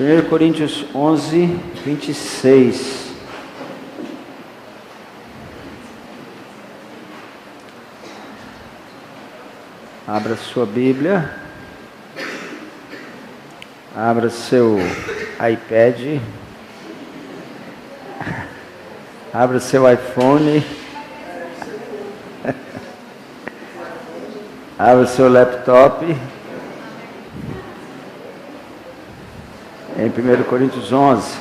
1 Coríntios 11, 26. Abra sua Bíblia. Abra seu iPad. Abra seu iPhone. Abra seu laptop. Em 1 Coríntios 11.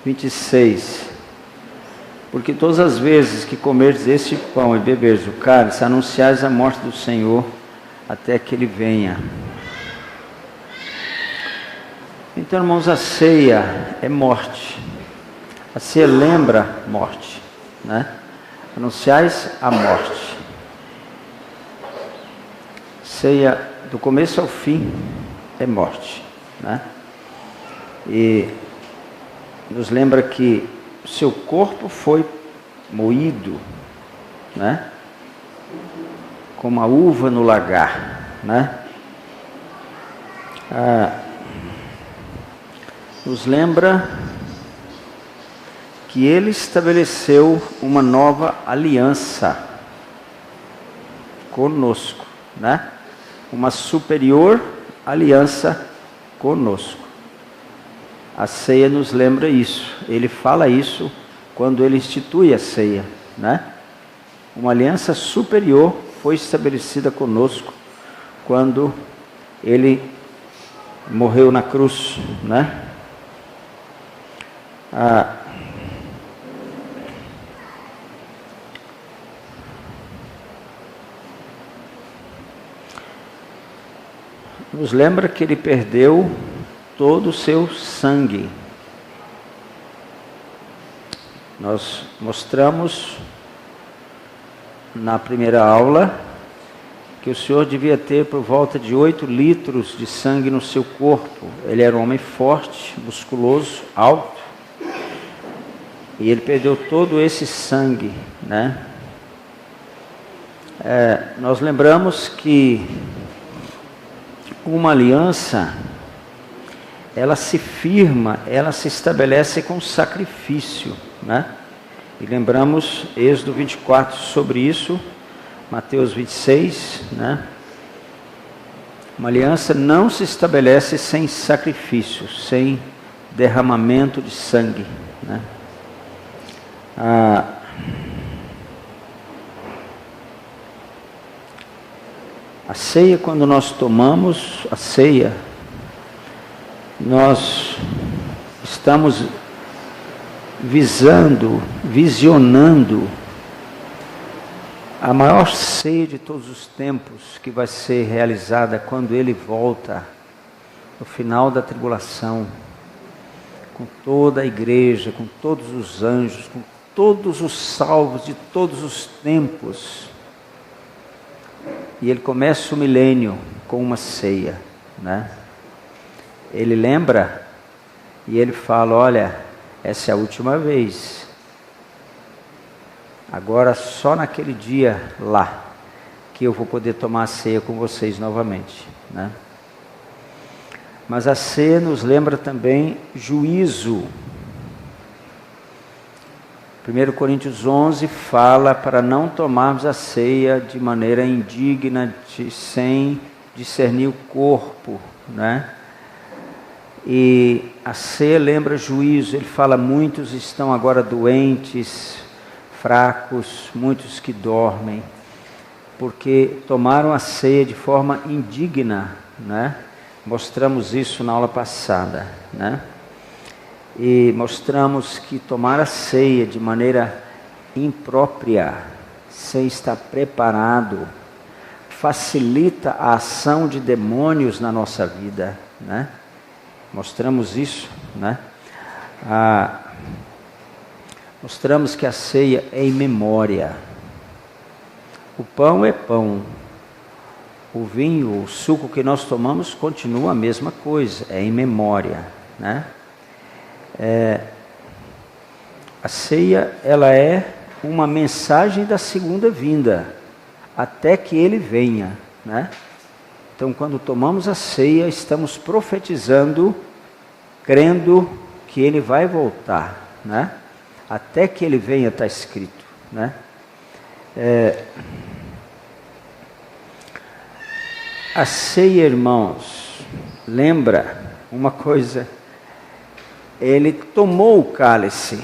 (26) Porque todas as vezes que comerdes este pão e beberdes o cálice, anunciais a morte do Senhor até que Ele venha. Então, irmãos, a ceia é morte. A ceia lembra morte, né? Anunciais a morte. Ceia, do começo ao fim, é morte, né? E nos lembra que o seu corpo foi moído, né? Como a uva no lagar, né? Nos lembra que Ele estabeleceu uma nova aliança conosco, né? Uma superior aliança conosco. A ceia nos lembra isso. Ele fala isso quando Ele institui a ceia, né? Uma aliança superior foi estabelecida conosco quando Ele morreu na cruz, né? Nos lembra que Ele perdeu todo o seu sangue. Nós mostramos na primeira aula que o Senhor devia ter por volta de 8 litros de sangue no seu corpo. Ele era um homem forte, musculoso, alto, e Ele perdeu todo esse sangue, né? Nós lembramos que uma aliança, ela se firma, ela se estabelece com sacrifício, né? E lembramos Êxodo 24 sobre isso, Mateus 26, né? Uma aliança não se estabelece sem sacrifício, sem derramamento de sangue, né? A ceia, quando nós tomamos a ceia, nós estamos visionando a maior ceia de todos os tempos, que vai ser realizada quando Ele volta, no final da tribulação, com toda a igreja, com todos os anjos, com todos os salvos de todos os tempos. E Ele começa o milênio com uma ceia, né? Ele lembra e Ele fala: olha, essa é a última vez. Agora só naquele dia lá que eu vou poder tomar a ceia com vocês novamente, né? Mas a ceia nos lembra também juízo. 1 Coríntios 11 fala para não tomarmos a ceia de maneira indigna, sem discernir o corpo, né? E a ceia lembra juízo. Ele fala: muitos estão agora doentes, fracos, muitos que dormem, porque tomaram a ceia de forma indigna, né? Mostramos isso na aula passada, né? E mostramos que tomar a ceia de maneira imprópria, sem estar preparado, facilita a ação de demônios na nossa vida, né? Mostramos isso, né? Mostramos que a ceia é em memória. O pão é pão. O vinho, o suco que nós tomamos continua a mesma coisa, é em memória, né? A ceia, ela é uma mensagem da segunda vinda, até que Ele venha, né? Então, quando tomamos a ceia, estamos profetizando, crendo que Ele vai voltar, né? Até que Ele venha, está escrito, né? A ceia, irmãos, lembra uma coisa, Ele tomou o cálice,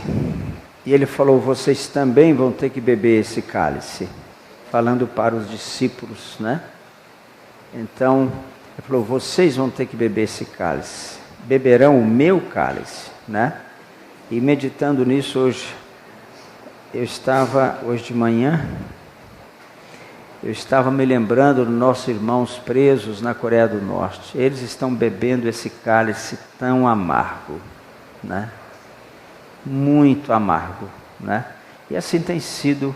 e Ele falou, vocês também vão ter que beber esse cálice, falando para os discípulos, né? Então, Ele falou, vocês vão ter que beber esse cálice, beberão o meu cálice, né? E meditando nisso hoje, hoje de manhã, eu estava me lembrando dos nossos irmãos presos na Coreia do Norte. Eles estão bebendo esse cálice tão amargo, né? Muito amargo, né? E assim tem sido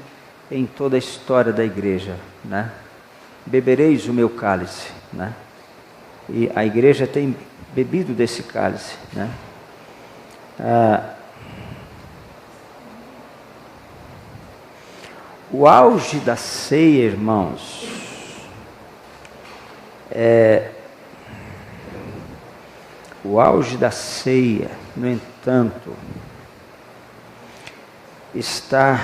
em toda a história da igreja, né? Bebereis o meu cálice, né? E a igreja tem bebido desse cálice, né? O auge da ceia, irmãos, o auge da ceia, no entanto, está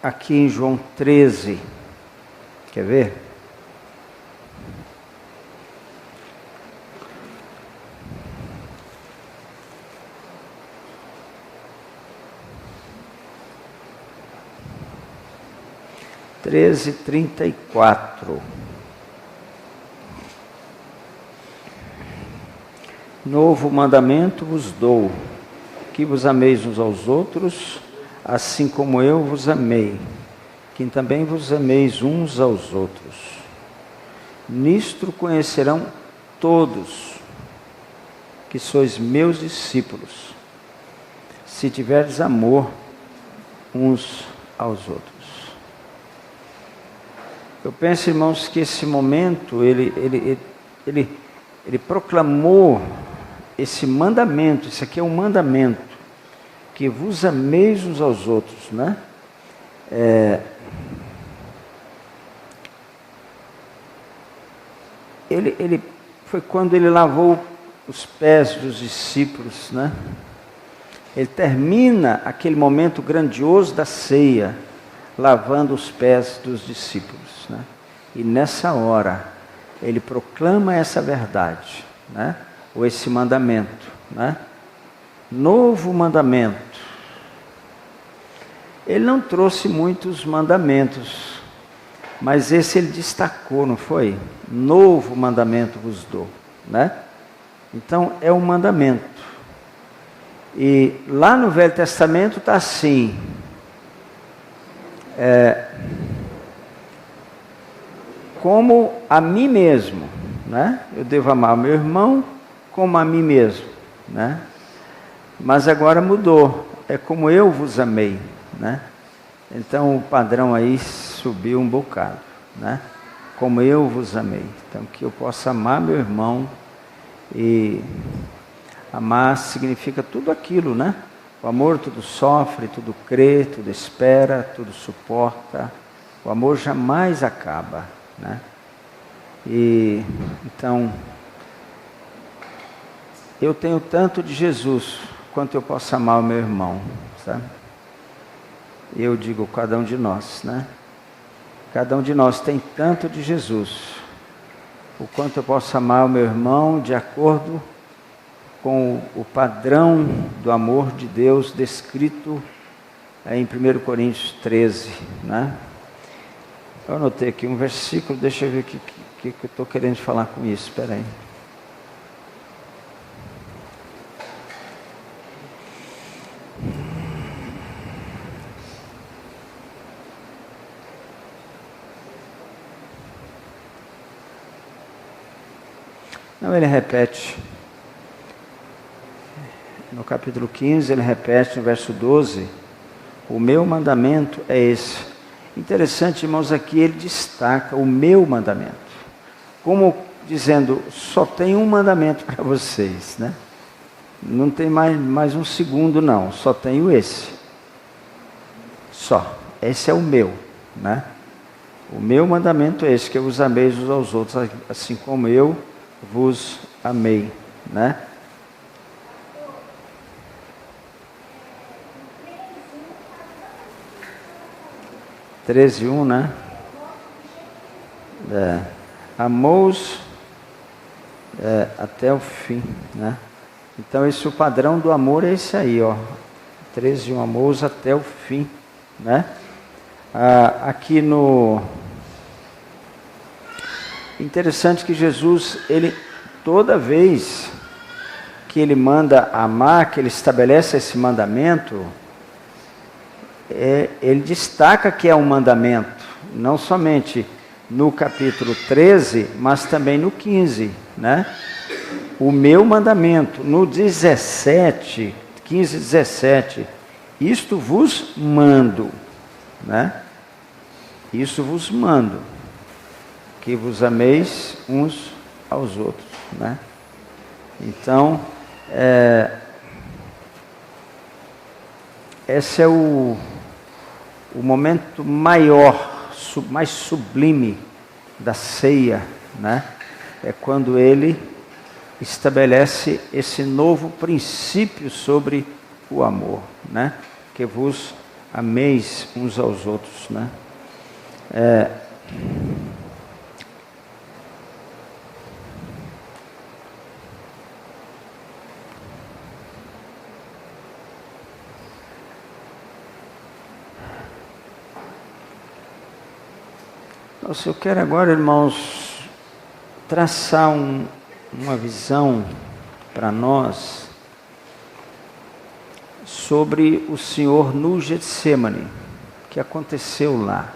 aqui em João 13. Quer ver? Treze, 34. Novo mandamento vos dou, que vos ameis uns aos outros, assim como eu vos amei, que também vos ameis uns aos outros. Nisto conhecerão todos que sois meus discípulos, se tiverdes amor uns aos outros. Eu penso, irmãos, que esse momento, ele proclamou esse mandamento, isso aqui é um mandamento, que vos ameis uns aos outros, né? Ele foi quando ele lavou os pés dos discípulos, né? Ele termina aquele momento grandioso da ceia, lavando os pés dos discípulos, né? E nessa hora, ele proclama essa verdade, né? Ou esse mandamento, né? Novo mandamento. Ele não trouxe muitos mandamentos, mas esse ele destacou, não foi? Novo mandamento vos dou, né? Então, é um mandamento. E lá no Velho Testamento está assim, como a mim mesmo, né? Eu devo amar meu irmão como a mim mesmo, né? Mas agora mudou, é como eu vos amei, né? Então o padrão aí subiu um bocado, né? Como eu vos amei. Então que eu possa amar meu irmão, e amar significa tudo aquilo, né? O amor tudo sofre, tudo crê, tudo espera, tudo suporta. O amor jamais acaba, né? E então eu tenho tanto de Jesus quanto eu posso amar o meu irmão, sabe? Eu digo cada um de nós, né? Cada um de nós tem tanto de Jesus, o quanto eu posso amar o meu irmão de acordo com o padrão do amor de Deus descrito em 1 Coríntios 13, né? Eu anotei aqui um versículo, deixa eu ver o que eu estou querendo falar com isso, espera aí. Não, ele repete. No capítulo 15, ele repete no verso 12, o meu mandamento é esse. Interessante, irmãos, aqui ele destaca o meu mandamento, como dizendo, só tem um mandamento para vocês, né? Não tem mais um segundo não, só tenho esse. Só, esse é o meu, né? O meu mandamento é esse, que vos ameis uns aos outros, assim como eu vos amei, né? Treze, 1, né? Amou-os até o fim, né? Então, o padrão do amor é esse aí, ó. 13, 1, amou-os até o fim, né? Aqui no... Interessante que Jesus, ele, toda vez que ele manda amar, que ele estabelece esse mandamento, ele destaca que é um mandamento, não somente no capítulo 13, mas também no 15, né? O meu mandamento, no 17, 15, 17, isto vos mando, né? Isso vos mando, que vos ameis uns aos outros, né? Então, esse é o momento maior, mais sublime da ceia, né? É quando ele estabelece esse novo princípio sobre o amor, né? Que vos ameis uns aos outros, né? Nossa, eu quero agora, irmãos, traçar uma visão para nós sobre o Senhor no Getsemane, que aconteceu lá.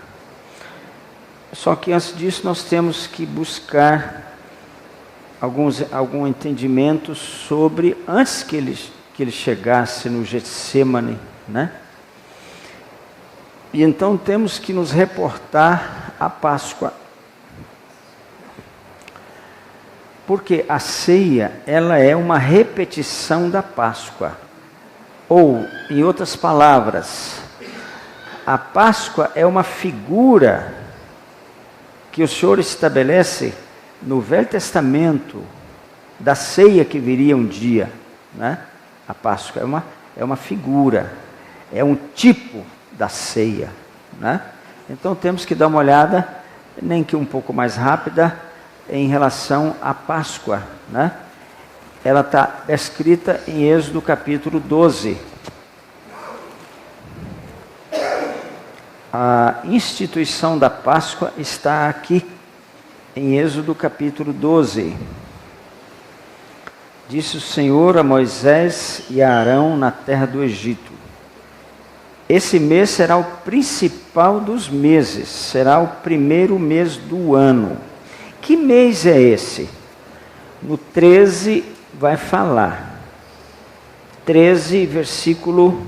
Só que antes disso nós temos que buscar algum entendimento sobre, antes que ele chegasse no Getsemane, né? E então temos que nos reportar à Páscoa. Porque a ceia, ela é uma repetição da Páscoa. Ou, em outras palavras, a Páscoa é uma figura que o Senhor estabelece no Velho Testamento da ceia que viria um dia, né? A Páscoa é uma figura, é um tipo da ceia, né? Então temos que dar uma olhada, nem que um pouco mais rápida, em relação à Páscoa, né? Ela está escrita em Êxodo capítulo 12. A instituição da Páscoa está aqui, em Êxodo capítulo 12. Disse o Senhor a Moisés e a Arão na terra do Egito: esse mês será o principal dos meses, será o primeiro mês do ano. Que mês é esse? No 13 vai falar. 13, versículo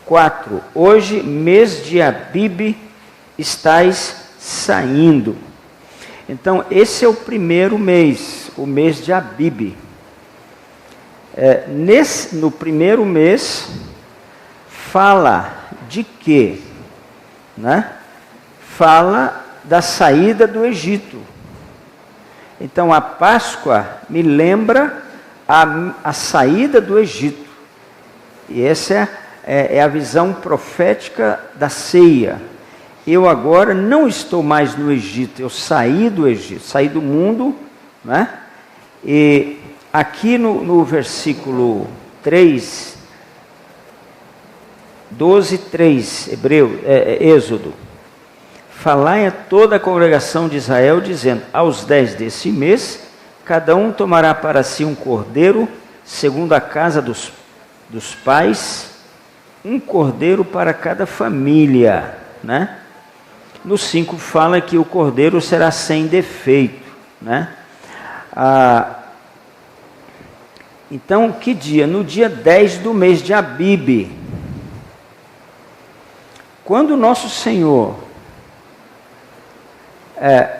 4. Hoje, mês de Abibe, estais saindo. Então, esse é o primeiro mês, o mês de Abibe. No primeiro mês, fala de quê? Né? Fala da saída do Egito. Então, a Páscoa me lembra a saída do Egito. E essa é a visão profética da ceia. Eu agora não estou mais no Egito, eu saí do Egito, saí do mundo, né? E aqui no versículo 3, 12, 3, Êxodo: falai a toda a congregação de Israel, dizendo: aos 10 desse mês, cada um tomará para si um cordeiro, segundo a casa dos pais, um cordeiro para cada família, né? No 5 fala que o cordeiro será sem defeito, né? Então, que dia? No dia 10 do mês de Abibe. Quando o nosso Senhor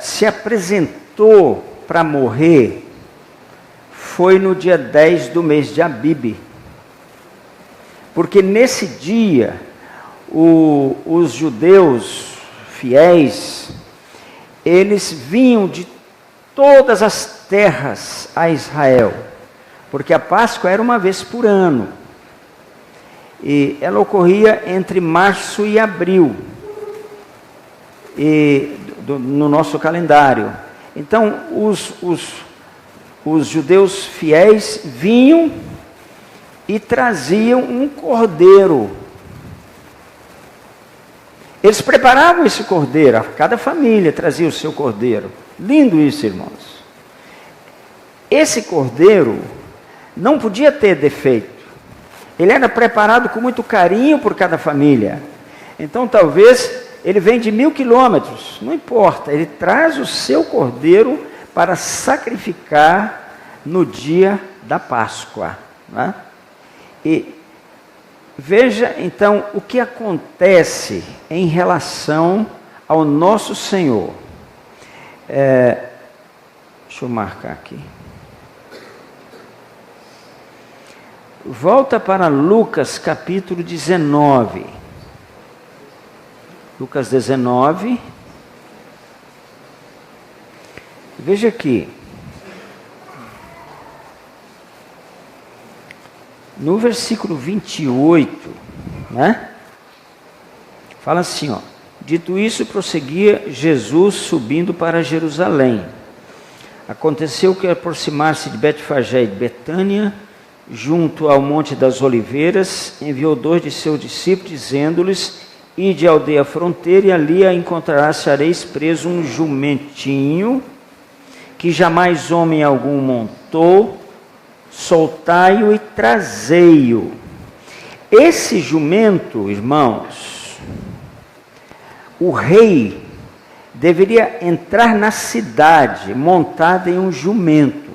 se apresentou para morrer, foi no dia 10 do mês de Abibe. Porque nesse dia, os judeus fiéis eles vinham de todas as terras a Israel, porque a Páscoa era uma vez por ano, e ela ocorria entre março e abril, no nosso calendário. Então, os judeus fiéis vinham e traziam um cordeiro. Eles preparavam esse cordeiro, cada família trazia o seu cordeiro. Lindo isso, irmãos. Esse cordeiro não podia ter defeito. Ele era preparado com muito carinho por cada família. Então, talvez, ele vem de 1000 quilômetros, não importa. Ele traz o seu cordeiro para sacrificar no dia da Páscoa, né? E veja, então, o que acontece em relação ao nosso Senhor. Deixa eu marcar aqui. Volta para Lucas capítulo 19. Lucas 19. Veja aqui. No versículo 28, né? Fala assim, ó. Dito isso, prosseguia Jesus subindo para Jerusalém. Aconteceu que, ao aproximar-se de Betfagé e de Betânia, junto ao Monte das Oliveiras, enviou 2 de seus discípulos, dizendo-lhes: ide à aldeia fronteira, e ali achareis preso um jumentinho, que jamais homem algum montou, soltai-o e trazei-o. Esse jumento, irmãos, o rei deveria entrar na cidade montado em um jumento.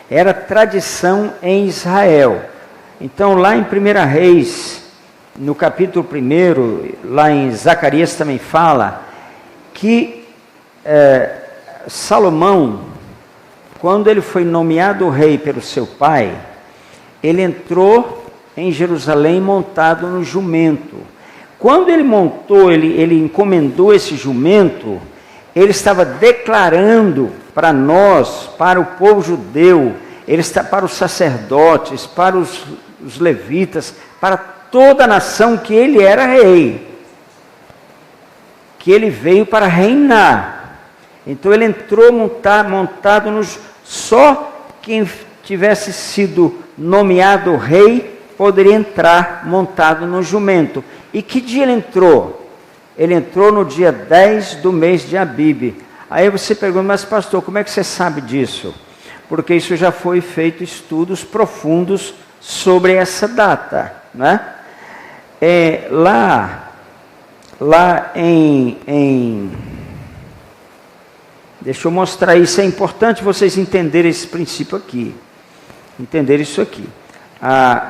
Era tradição em Israel. Então, lá em 1 Reis, no capítulo 1, lá em Zacarias também fala que Salomão, quando ele foi nomeado rei pelo seu pai, ele entrou em Jerusalém montado no jumento. Quando ele montou, ele encomendou esse jumento, ele estava declarando para nós, para o povo judeu, para os sacerdotes, para os levitas, para toda a nação, que ele era rei, que ele veio para reinar. Então ele entrou montado só quem tivesse sido nomeado rei poderia entrar montado no jumento. E que dia ele entrou? Ele entrou no dia 10 do mês de Abibe. Aí você pergunta: mas pastor, como é que você sabe disso? Porque isso já foi feito estudos profundos sobre essa data, né? Lá em deixa eu mostrar isso, é importante vocês entenderem esse princípio aqui. Entender isso aqui.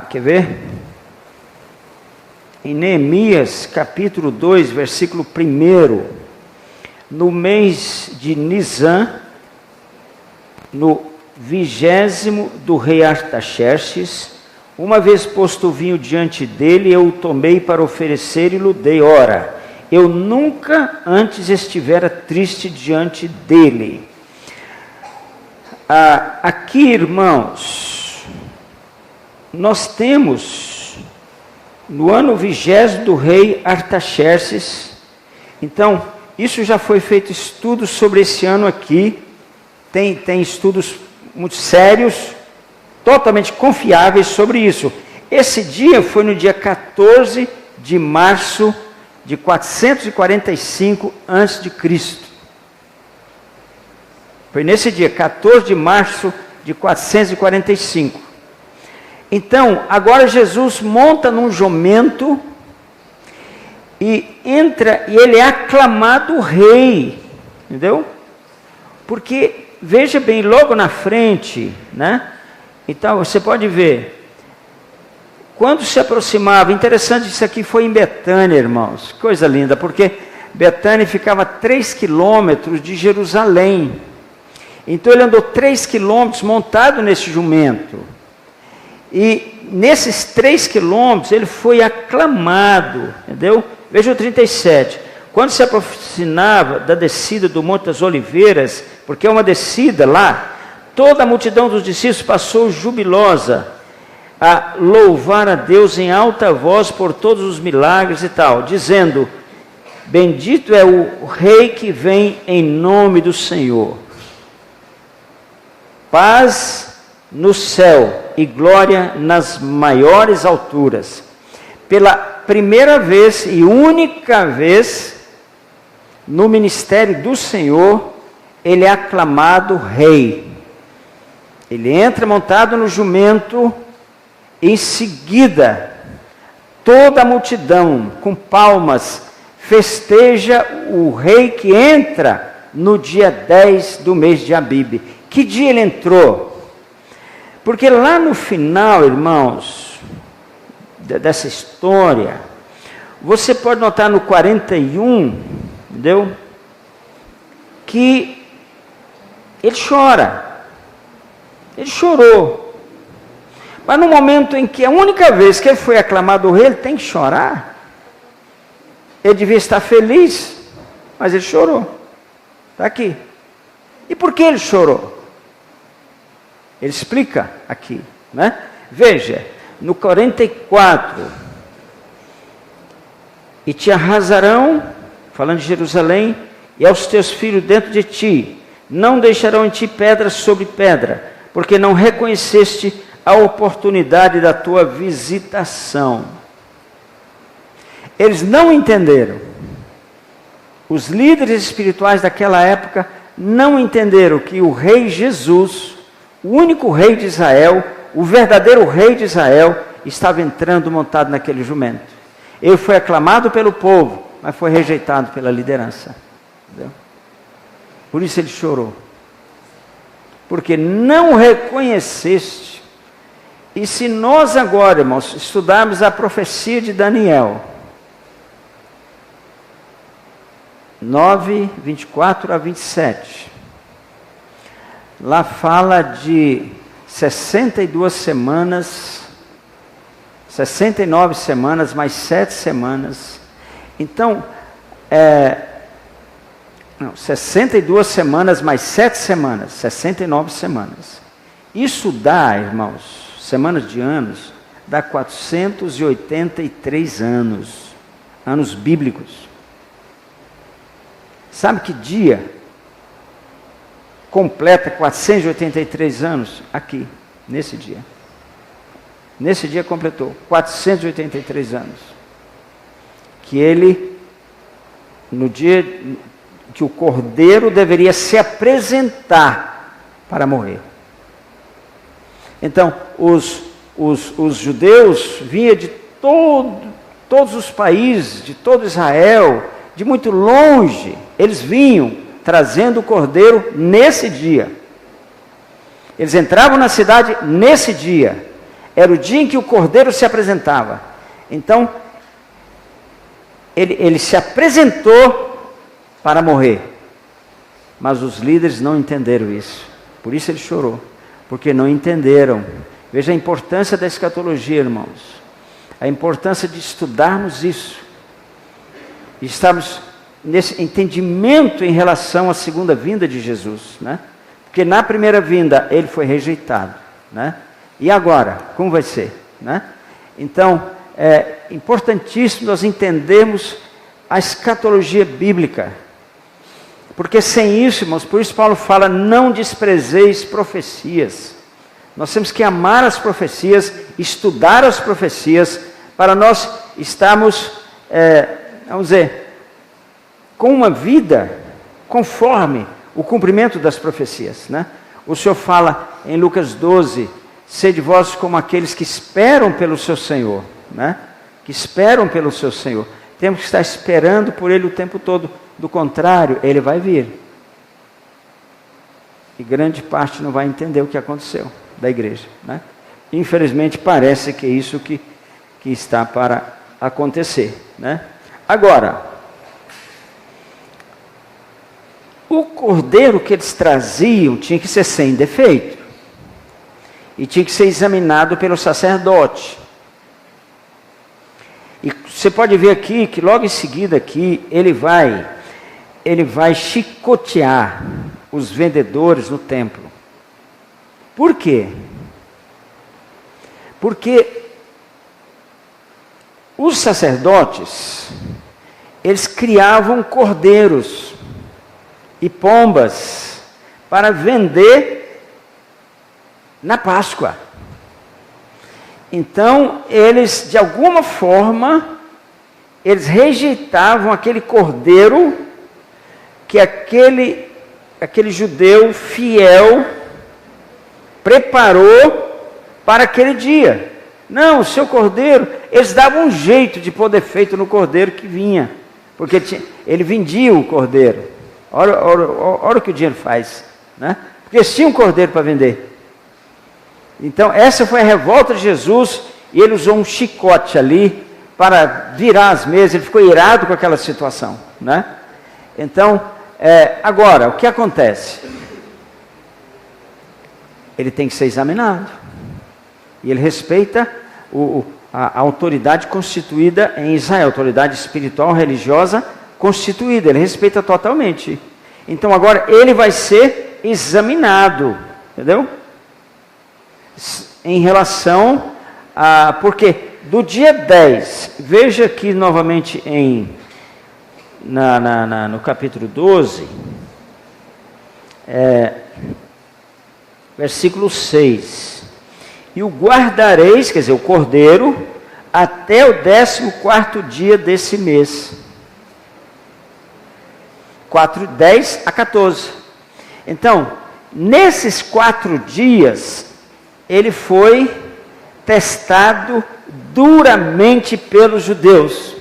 Quer ver? Em Neemias, capítulo 2, versículo 1, no mês de Nisan, no 20º do rei Artaxerxes, uma vez posto o vinho diante dele, eu o tomei para oferecer e lhe dei. Ora, eu nunca antes estivera triste diante dele. Aqui, irmãos, nós temos no ano 20º do rei Artaxerxes. Então, isso já foi feito estudos sobre esse ano aqui. Tem estudos muito sérios, totalmente confiáveis sobre isso. Esse dia foi no dia 14 de março de 445 a.C. Foi nesse dia, 14 de março de 445. Então, agora Jesus monta num jumento e entra, e ele é aclamado rei, entendeu? Porque, veja bem, logo na frente, né? Então, você pode ver, quando se aproximava, interessante, isso aqui foi em Betânia, irmãos, coisa linda, porque Betânia ficava a 3 quilômetros de Jerusalém. Então ele andou 3 quilômetros montado nesse jumento. E nesses 3 quilômetros ele foi aclamado, entendeu? Veja o 37. quando se aproximava da descida do Monte das Oliveiras, porque é uma descida lá, toda a multidão dos discípulos passou jubilosa a louvar a Deus em alta voz por todos os milagres e tal, dizendo: bendito é o Rei que vem em nome do Senhor. Paz no céu e glória nas maiores alturas. Pela primeira vez e única vez no ministério do Senhor, ele é aclamado Rei. Ele entra montado no jumento, em seguida, toda a multidão, com palmas, festeja o Rei que entra no dia 10 do mês de Abibe. Que dia ele entrou? Porque lá no final, irmãos, dessa história, você pode notar no 41, entendeu? Que ele chora. Ele chorou. Mas no momento em que a única vez que ele foi aclamado rei, ele tem que chorar. Ele devia estar feliz, mas ele chorou. Está aqui. E por que ele chorou? Ele explica aqui, né? Veja, no 44, e te arrasarão, falando de Jerusalém, e aos teus filhos dentro de ti, não deixarão em ti pedra sobre pedra, porque não reconheceste a oportunidade da tua visitação. Eles não entenderam. Os líderes espirituais daquela época não entenderam que o rei Jesus, o único rei de Israel, o verdadeiro rei de Israel, estava entrando montado naquele jumento. Ele foi aclamado pelo povo, mas foi rejeitado pela liderança. Entendeu? Por isso ele chorou. Porque não reconheceste. E se nós agora, irmãos, estudarmos a profecia de Daniel, 9, 24 a 27, lá fala de 62 semanas, 69 semanas, mais 7 semanas. Então, 62 semanas mais 7 semanas, 69 semanas. Isso dá, irmãos, semanas de anos, dá 483 anos, anos bíblicos. Sabe que dia completa 483 anos? Aqui, nesse dia. Nesse dia completou 483 anos. Que ele, no dia que o Cordeiro deveria se apresentar para morrer. Então, os judeus vinham de todos os países, de todo Israel, de muito longe, eles vinham trazendo o Cordeiro nesse dia. Eles entravam na cidade nesse dia. Era o dia em que o Cordeiro se apresentava. Então, ele se apresentou para morrer. Mas os líderes não entenderam isso. Por isso ele chorou. Porque não entenderam. Veja a importância da escatologia, irmãos. A importância de estudarmos isso. E estarmos nesse entendimento em relação à segunda vinda de Jesus, né? Porque na primeira vinda ele foi rejeitado, né? E agora, como vai ser, né? Então, é importantíssimo nós entendermos a escatologia bíblica. Porque sem isso, irmãos, por isso Paulo fala, não desprezeis profecias. Nós temos que amar as profecias, estudar as profecias, para nós estarmos, vamos dizer, com uma vida conforme o cumprimento das profecias, né? O Senhor fala em Lucas 12, sede vós como aqueles que esperam pelo seu Senhor, né? Que esperam pelo seu Senhor. Temos que estar esperando por Ele o tempo todo. Do contrário, Ele vai vir. E grande parte não vai entender o que aconteceu da igreja, né? Infelizmente parece que é isso que está para acontecer, né? Agora, o cordeiro que eles traziam tinha que ser sem defeito. E tinha que ser examinado pelo sacerdote. E você pode ver aqui que logo em seguida aqui ele vai chicotear os vendedores no templo. Por quê? Porque os sacerdotes, eles criavam cordeiros e pombas para vender na Páscoa. Então, eles, de alguma forma, eles rejeitavam aquele cordeiro que aquele judeu fiel preparou para aquele dia. Não, o seu cordeiro, eles davam um jeito de pôr defeito no cordeiro que vinha, porque ele vendia o cordeiro. Olha o que o dinheiro faz, né? Porque eles tinham um cordeiro para vender. Então, essa foi a revolta de Jesus, e ele usou um chicote ali para virar as mesas, ele ficou irado com aquela situação, né? Então, agora, o que acontece? Ele tem que ser examinado, e ele respeita a autoridade constituída em Israel, autoridade espiritual, religiosa constituída, ele respeita totalmente. Então, agora, ele vai ser examinado, entendeu? Em relação a... Porque do dia 10, veja aqui novamente no capítulo 12, versículo 6. E o guardareis, quer dizer, o cordeiro, até o 14º dia desse mês. 10 a 14. Então, nesses 4 dias, ele foi testado duramente pelos judeus.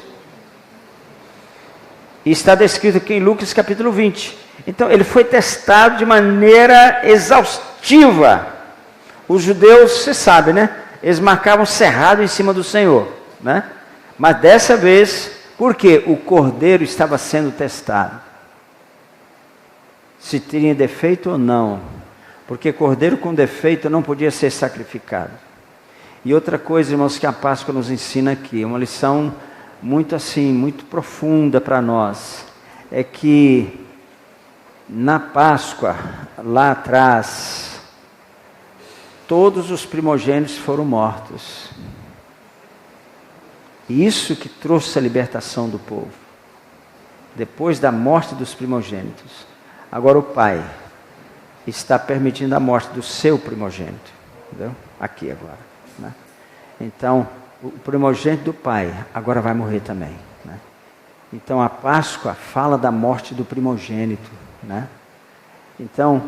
E está descrito aqui em Lucas capítulo 20. Então, ele foi testado de maneira exaustiva. Os judeus, você sabe, né? Eles marcavam cerrado em cima do Senhor, né? Mas dessa vez, por quê? O cordeiro estava sendo testado. Se tinha defeito ou não. Porque cordeiro com defeito não podia ser sacrificado. E outra coisa, irmãos, que a Páscoa nos ensina aqui, uma lição muito profunda para nós, é que na Páscoa, lá atrás, todos os primogênitos foram mortos. Isso que trouxe a libertação do povo. Depois da morte dos primogênitos. Agora o Pai está permitindo a morte do seu primogênito. Entendeu? Aqui agora. Né? Então, o primogênito do Pai agora vai morrer também. Né? Então, a Páscoa fala da morte do primogênito. Né? Então,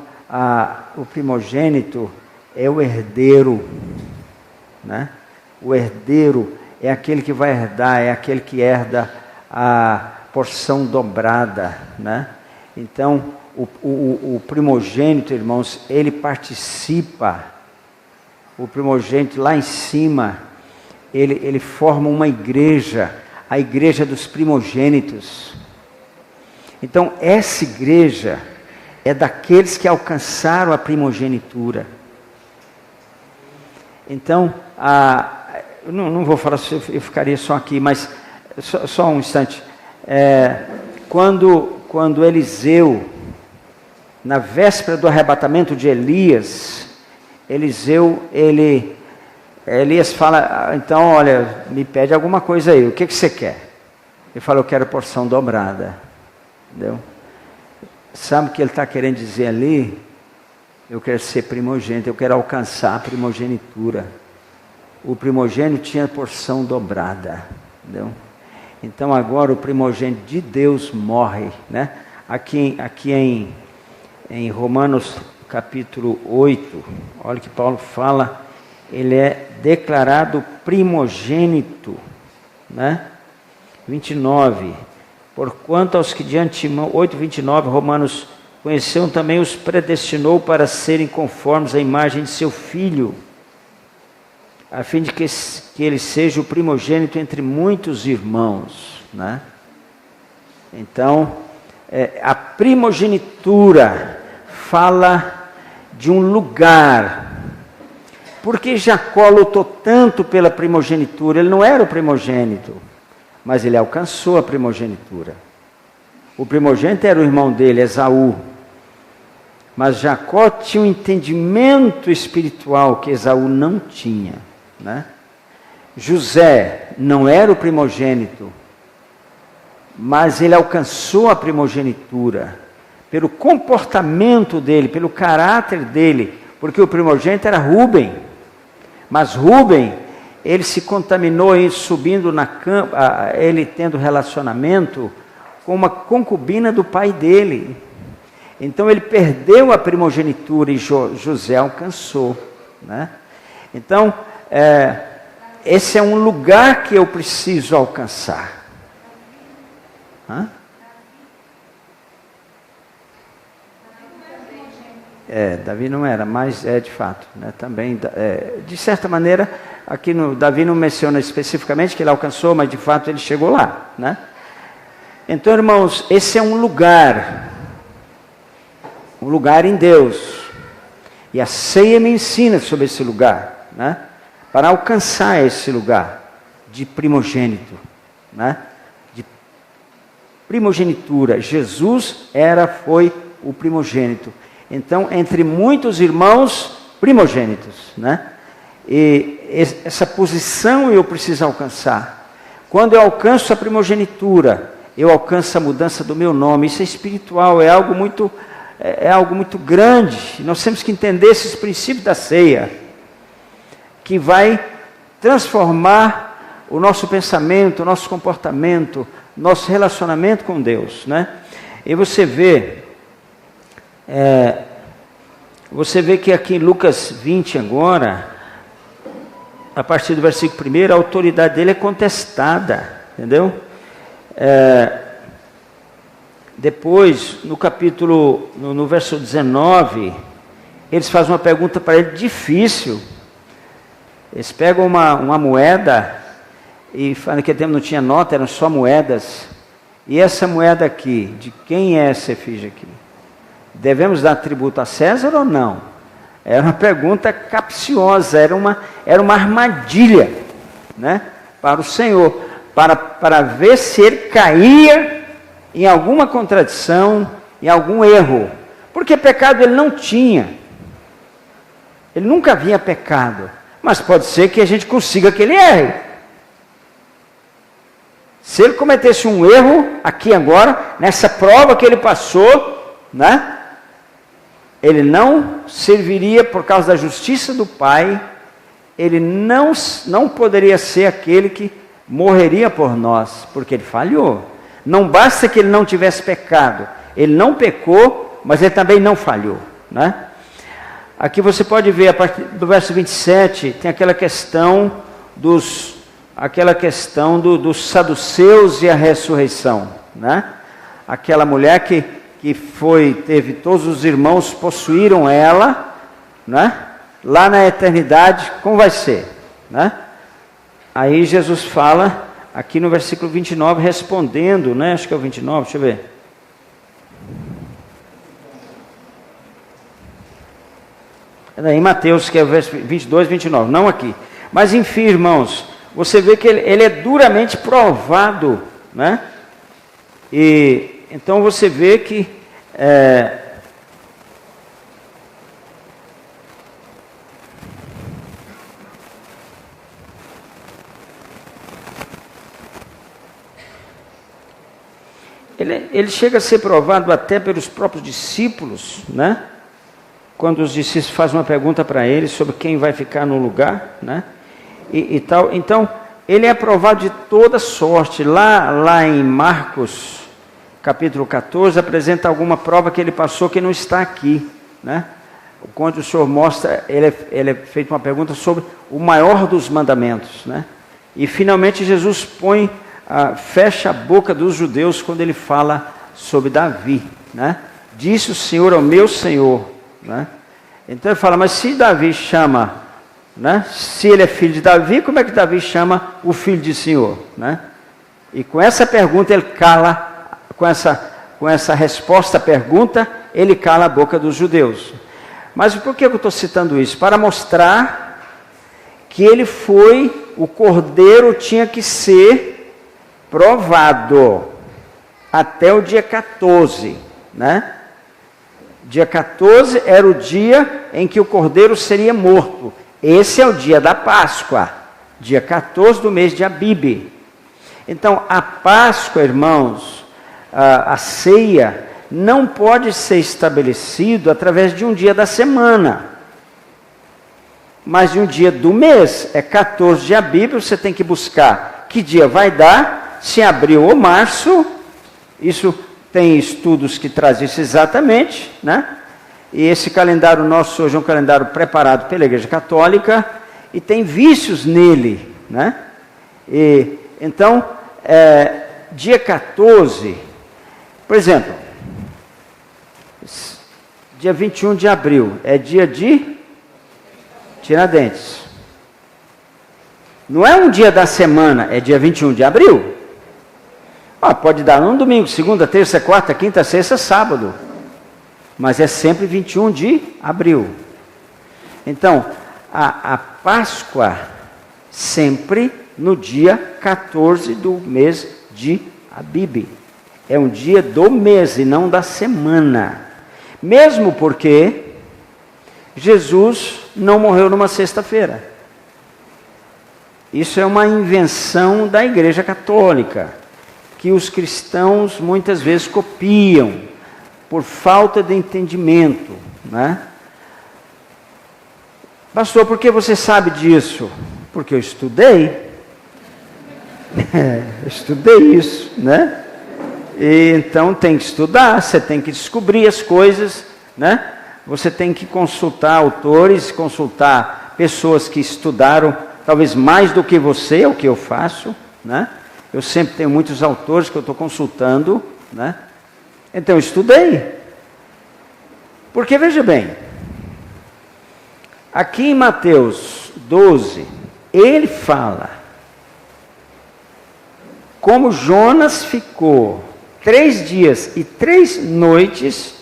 o primogênito é o herdeiro, né? O herdeiro é aquele que vai herdar, é aquele que herda a porção dobrada, né? Então, o primogênito, irmãos, ele participa, o primogênito lá em cima, ele forma uma igreja, a igreja dos primogênitos. Então, essa igreja é daqueles que alcançaram a primogenitura. Então, eu não vou falar, eu ficaria só aqui, mas só um instante. Quando Eliseu, na véspera do arrebatamento de Elias, Elias fala, então, olha, me pede alguma coisa aí, o que você quer? Ele fala, eu quero porção dobrada. Entendeu? Sabe o que ele está querendo dizer ali? Eu quero ser primogênito, eu quero alcançar a primogenitura. O primogênito tinha porção dobrada. Entendeu? Então agora o primogênito de Deus morre. Né? Aqui em Romanos capítulo 8, olha que Paulo fala, ele é declarado primogênito. Né? 29. Porquanto aos que de antemão, 8:29, Romanos conheceu também os predestinou para serem conformes à imagem de seu filho, a fim de que ele seja o primogênito entre muitos irmãos, né? Então, a primogenitura fala de um lugar. Por que Jacó lutou tanto pela primogenitura? Ele não era o primogênito. mas ele alcançou a primogenitura. O primogênito era o irmão dele, Esaú. Mas Jacó tinha um entendimento espiritual que Esaú não tinha, né? José não era o primogênito, mas ele alcançou a primogenitura pelo comportamento dele, pelo caráter dele, porque o primogênito era Rúben, mas Rúben, ele se contaminou subindo na cama, ele tendo relacionamento com uma concubina do pai dele. Então ele perdeu a primogenitura e José alcançou, né? Então, esse é um lugar que eu preciso alcançar. Hã? Davi não era, mas de fato, né? Também, de certa maneira, aqui Davi não menciona especificamente que ele alcançou, mas de fato ele chegou lá, né? Então, irmãos, esse é um lugar em Deus, e a ceia me ensina sobre esse lugar, né? Para alcançar esse lugar de primogênito, né? De primogenitura. Jesus foi o primogênito. Então, entre muitos irmãos, primogênitos, né? E essa posição eu preciso alcançar. Quando eu alcanço a primogenitura, eu alcanço a mudança do meu nome. Isso é espiritual, é algo muito grande. Nós temos que entender esses princípios da ceia, que vai transformar o nosso pensamento, o nosso comportamento, nosso relacionamento com Deus, né? E você vê que aqui em Lucas 20 agora, a partir do versículo 1, a autoridade dele é contestada, entendeu? Depois, no verso 19, eles fazem uma pergunta para ele difícil. Eles pegam uma moeda, e naquele tempo não tinha nota, eram só moedas. E essa moeda aqui, de quem é essa efígie aqui? Devemos dar tributo a César ou não? Era uma pergunta capciosa, era uma armadilha, né, para o Senhor, para ver se ele caía em alguma contradição, em algum erro. Porque pecado ele não tinha. Ele nunca havia pecado. Mas pode ser que a gente consiga que ele erre. Se ele cometesse um erro aqui agora, nessa prova que ele passou, né? Ele não serviria por causa da justiça do Pai. Ele não poderia ser aquele que morreria por nós, porque ele falhou. Não basta que ele não tivesse pecado. Ele não pecou, mas ele também não falhou, né? Aqui você pode ver, a partir do verso 27, tem aquela questão dos saduceus e a ressurreição, né? Aquela mulher que teve todos os irmãos possuíram ela, né? Lá na eternidade, como vai ser, né? Aí Jesus fala, aqui no versículo 29, respondendo, né? Acho que é o 29, deixa eu ver. Em Mateus, que é o verso 22, 29, não aqui. Mas enfim, irmãos, você vê que ele é duramente provado, né? E então você vê que ele chega a ser provado até pelos próprios discípulos, né? Quando os discípulos fazem uma pergunta para ele sobre quem vai ficar no lugar, né? E tal. Então, ele é provado de toda sorte. Lá em Marcos, capítulo 14, apresenta alguma prova que ele passou que não está aqui, né? Quando o Senhor mostra, ele é feito uma pergunta sobre o maior dos mandamentos, né? E finalmente Jesus fecha a boca dos judeus quando ele fala sobre Davi, né? Disse o Senhor ao meu Senhor, né? Então ele fala, mas se Davi chama, né? Se ele é filho de Davi, como é que Davi chama o filho de Senhor, né? E com essa pergunta ele cala, com essa resposta à pergunta, ele cala a boca dos judeus. Mas por que eu estou citando isso? Para mostrar que ele o cordeiro tinha que ser provado até o dia 14, né? Dia 14 era o dia em que o cordeiro seria morto. Esse é o dia da Páscoa, dia 14 do mês de Abibe. Então, a Páscoa, irmãos, a ceia, não pode ser estabelecido através de um dia da semana, mas de um dia do mês. É 14 de Abibe, você tem que buscar que dia vai dar, se abril ou março. Isso tem estudos que trazem isso exatamente, né? E esse calendário nosso hoje é um calendário preparado pela Igreja Católica e tem vícios nele, né? E, então, dia 14, por exemplo, dia 21 de abril é dia de Tiradentes. Não é um dia da semana, é dia 21 de abril. Pode dar um domingo, segunda, terça, quarta, quinta, sexta, sábado. Mas é sempre 21 de abril. Então, a Páscoa sempre no dia 14 do mês de Abibe. É um dia do mês e não da semana. Mesmo porque Jesus não morreu numa sexta-feira. Isso é uma invenção da Igreja Católica, que os cristãos muitas vezes copiam por falta de entendimento, né? Pastor, por que você sabe disso? Porque eu estudei. Eu estudei isso, né? E então tem que estudar, você tem que descobrir as coisas, né? Você tem que consultar autores, consultar pessoas que estudaram talvez mais do que você, é o que eu faço, né? Eu sempre tenho muitos autores que eu estou consultando, né? Então eu estudei. Porque veja bem, aqui em Mateus 12, ele fala como Jonas ficou 3 dias e 3 noites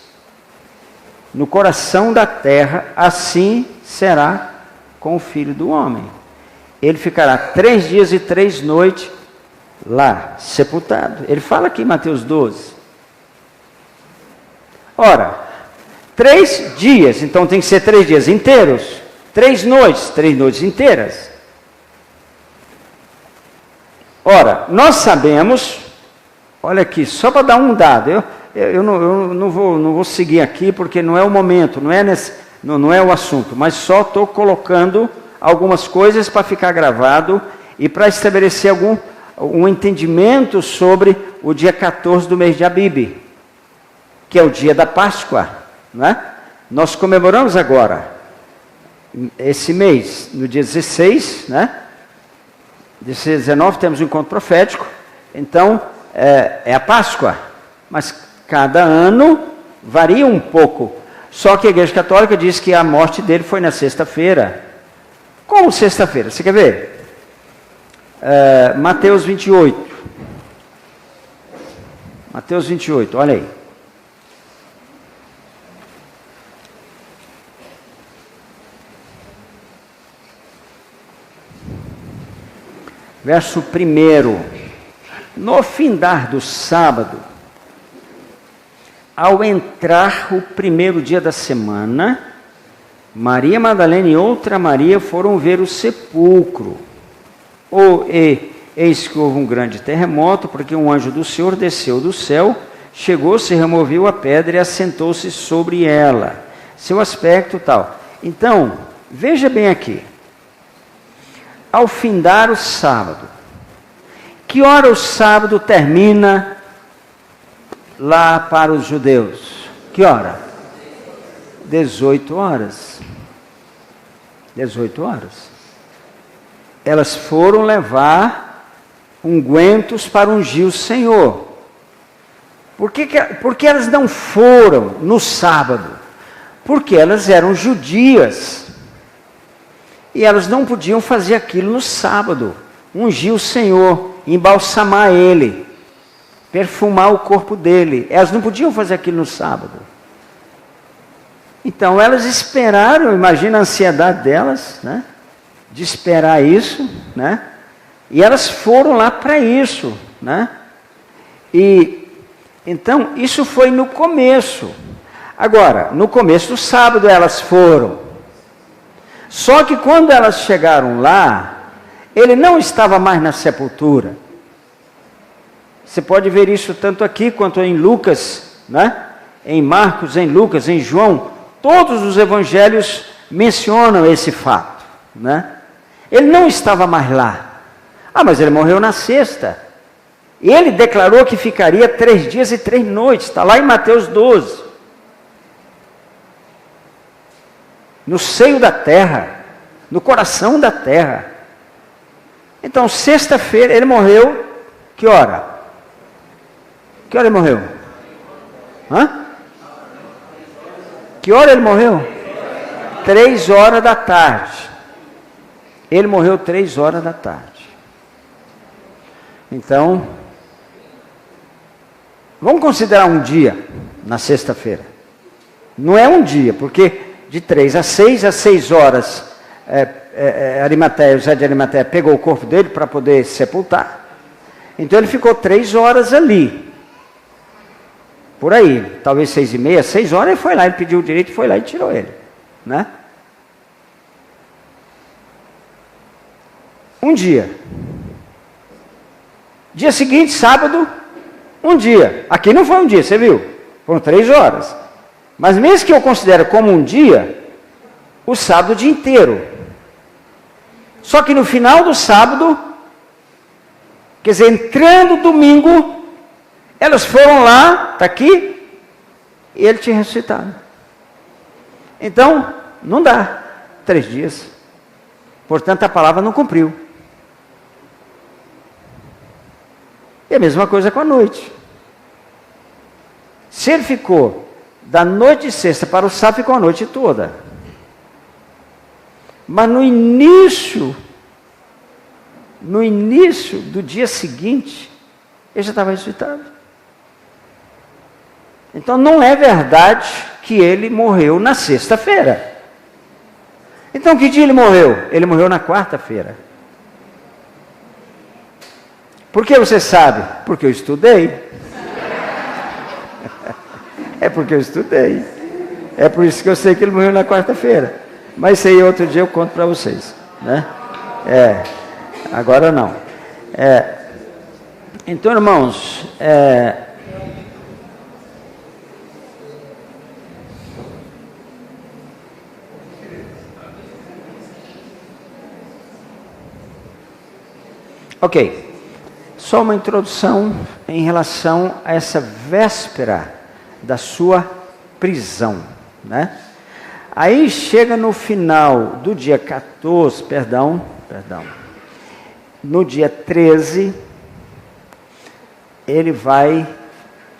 no coração da terra, assim será com o Filho do Homem. Ele ficará 3 dias e 3 noites lá, sepultado. Ele fala aqui em Mateus 12. Ora, 3 dias, então tem que ser 3 dias inteiros. 3 noites inteiras. Ora, nós sabemos, olha aqui, só para dar um dado, eu não vou seguir aqui porque não é o momento, não é o assunto, mas só estou colocando algumas coisas para ficar gravado e para estabelecer um entendimento sobre o dia 14 do mês de Abibe, que é o dia da Páscoa, né? Nós comemoramos agora, esse mês, no dia 16, né? Dia 19 temos um encontro profético, então é a Páscoa, mas cada ano varia um pouco, só que a Igreja Católica diz que a morte dele foi na sexta-feira. Como sexta-feira? Você quer ver? Mateus 28. Mateus 28, olha aí. Verso 1. No findar do sábado, ao entrar o primeiro dia da semana, Maria Madalena e outra Maria foram ver o sepulcro. Eis que houve um grande terremoto, porque um anjo do Senhor desceu do céu, chegou-se, removeu a pedra e assentou-se sobre ela. Seu aspecto tal. Então, veja bem aqui. Ao findar o sábado, que hora o sábado termina lá para os judeus? Que hora? 18 horas. 18 horas. Elas foram levar ungüentos para ungir o Senhor. Por que elas não foram no sábado? Porque elas eram judias. E elas não podiam fazer aquilo no sábado. Ungir o Senhor, embalsamar Ele, perfumar o corpo dele. Elas não podiam fazer aquilo no sábado. Então elas esperaram, imagina a ansiedade delas, né? De esperar isso, né? E elas foram lá para isso, né? E então isso foi no começo. Agora, no começo do sábado elas foram. Só que quando elas chegaram lá, ele não estava mais na sepultura. Você pode ver isso tanto aqui quanto em Lucas, né? Em Marcos, em Lucas, em João. Todos os evangelhos mencionam esse fato, né? Ele não estava mais lá. Ah, mas ele morreu na sexta. Ele declarou que ficaria 3 dias e 3 noites. Está lá em Mateus 12. No seio da terra, no coração da terra. Então, sexta-feira, ele morreu, que hora? Que hora ele morreu? Hã? Que hora ele morreu? 3 horas da tarde. Ele morreu 3 horas da tarde. Então, vamos considerar um dia, na sexta-feira. Não é um dia, porque de 3 às 6 horas, Arimateia, José de Arimateia pegou o corpo dele para poder sepultar. Então ele ficou 3 horas ali. Por aí, talvez 6h30, 6 horas, ele foi lá, ele pediu o direito, foi lá e tirou ele, né? Um dia. Dia seguinte, sábado, um dia. Aqui não foi um dia, você viu? Foram 3 horas. Mas mesmo que eu considere como um dia, o sábado o dia inteiro. Só que no final do sábado, quer dizer, entrando domingo, elas foram lá, está aqui, e ele tinha ressuscitado. Então, não dá 3 dias. Portanto, a palavra não cumpriu. E a mesma coisa com a noite. Se ele ficou da noite de sexta para o sábado, ficou a noite toda. Mas no início do dia seguinte, ele já estava ressuscitado. Então não é verdade que ele morreu na sexta-feira. Então que dia ele morreu? Ele morreu na quarta-feira. Por que você sabe? Porque eu estudei. É porque eu estudei. É por isso que eu sei que ele morreu na quarta-feira. Mas isso aí outro dia eu conto para vocês, né? Agora não. Então, irmãos, ok. Só uma introdução em relação a essa véspera da sua prisão, né? Aí chega no final do dia 14, no dia 13, ele vai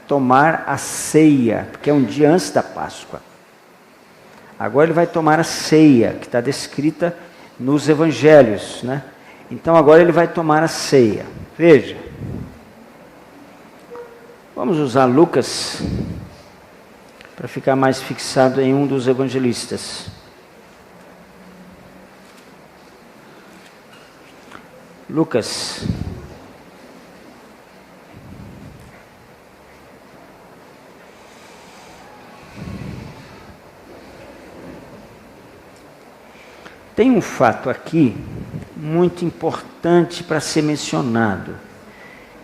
tomar a ceia, porque é um dia antes da Páscoa. Agora ele vai tomar a ceia, que está descrita nos evangelhos, né? Então agora ele vai tomar a ceia. Veja, vamos usar Lucas para ficar mais fixado em um dos evangelistas. Lucas. Tem um fato aqui muito importante para ser mencionado.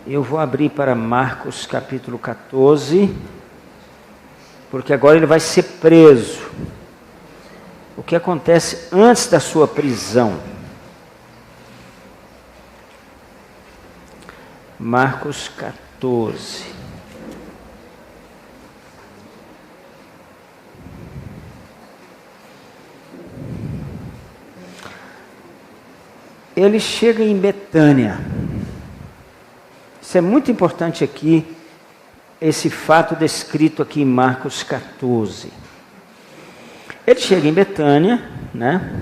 Eu vou abrir para Marcos capítulo 14, porque agora ele vai ser preso. O que acontece antes da sua prisão? Marcos 14. Ele chega em Betânia. Isso é muito importante aqui, esse fato descrito aqui em Marcos 14. Ele chega em Betânia, né?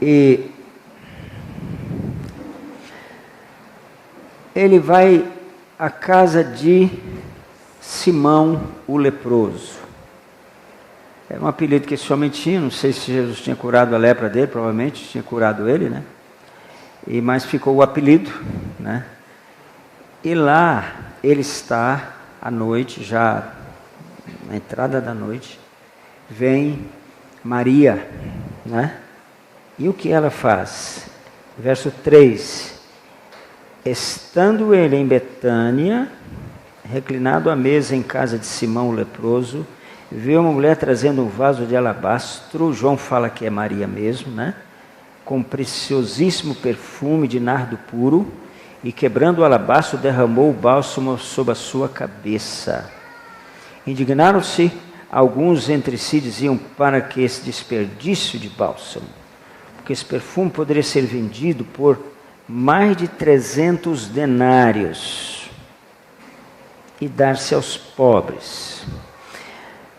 E ele vai à casa de Simão o leproso. Era um apelido que esse homem tinha, não sei se Jesus tinha curado a lepra dele, provavelmente tinha curado ele, né? Mas ficou o apelido, né? E lá ele está à noite, já na entrada da noite, vem Maria, né? E o que ela faz? Verso 3: estando ele em Betânia, reclinado à mesa em casa de Simão o leproso, viu uma mulher trazendo um vaso de alabastro, João fala que é Maria mesmo, né? Com preciosíssimo perfume de nardo puro, e quebrando o alabastro, derramou o bálsamo sobre a sua cabeça. Indignaram-se alguns entre si, diziam: para que esse desperdício de bálsamo? Porque esse perfume poderia ser vendido por mais de 300 denários e dar-se aos pobres.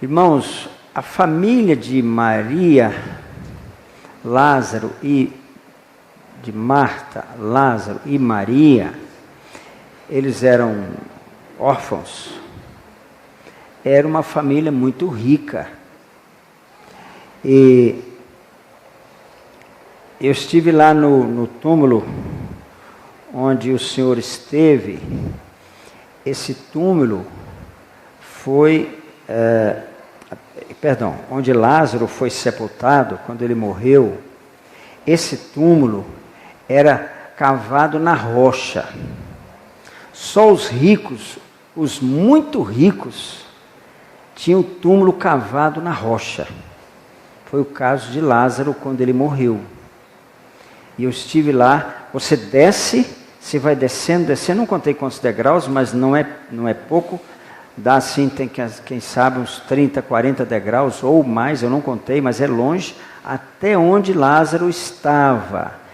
Irmãos, a família de Maria, Lázaro e de Marta, Lázaro e Maria, eles eram órfãos. Era uma família muito rica. E eu estive lá no túmulo onde o Senhor esteve. Esse túmulo foi, onde Lázaro foi sepultado, quando ele morreu. Esse túmulo era cavado na rocha. Só os ricos, os muito ricos, tinham o túmulo cavado na rocha. Foi o caso de Lázaro quando ele morreu. E eu estive lá. Você desce, você vai descendo, não contei quantos degraus, mas não é pouco. Dá assim, tem quem sabe uns 30, 40 degraus ou mais, eu não contei, mas é longe, até onde Lázaro estava.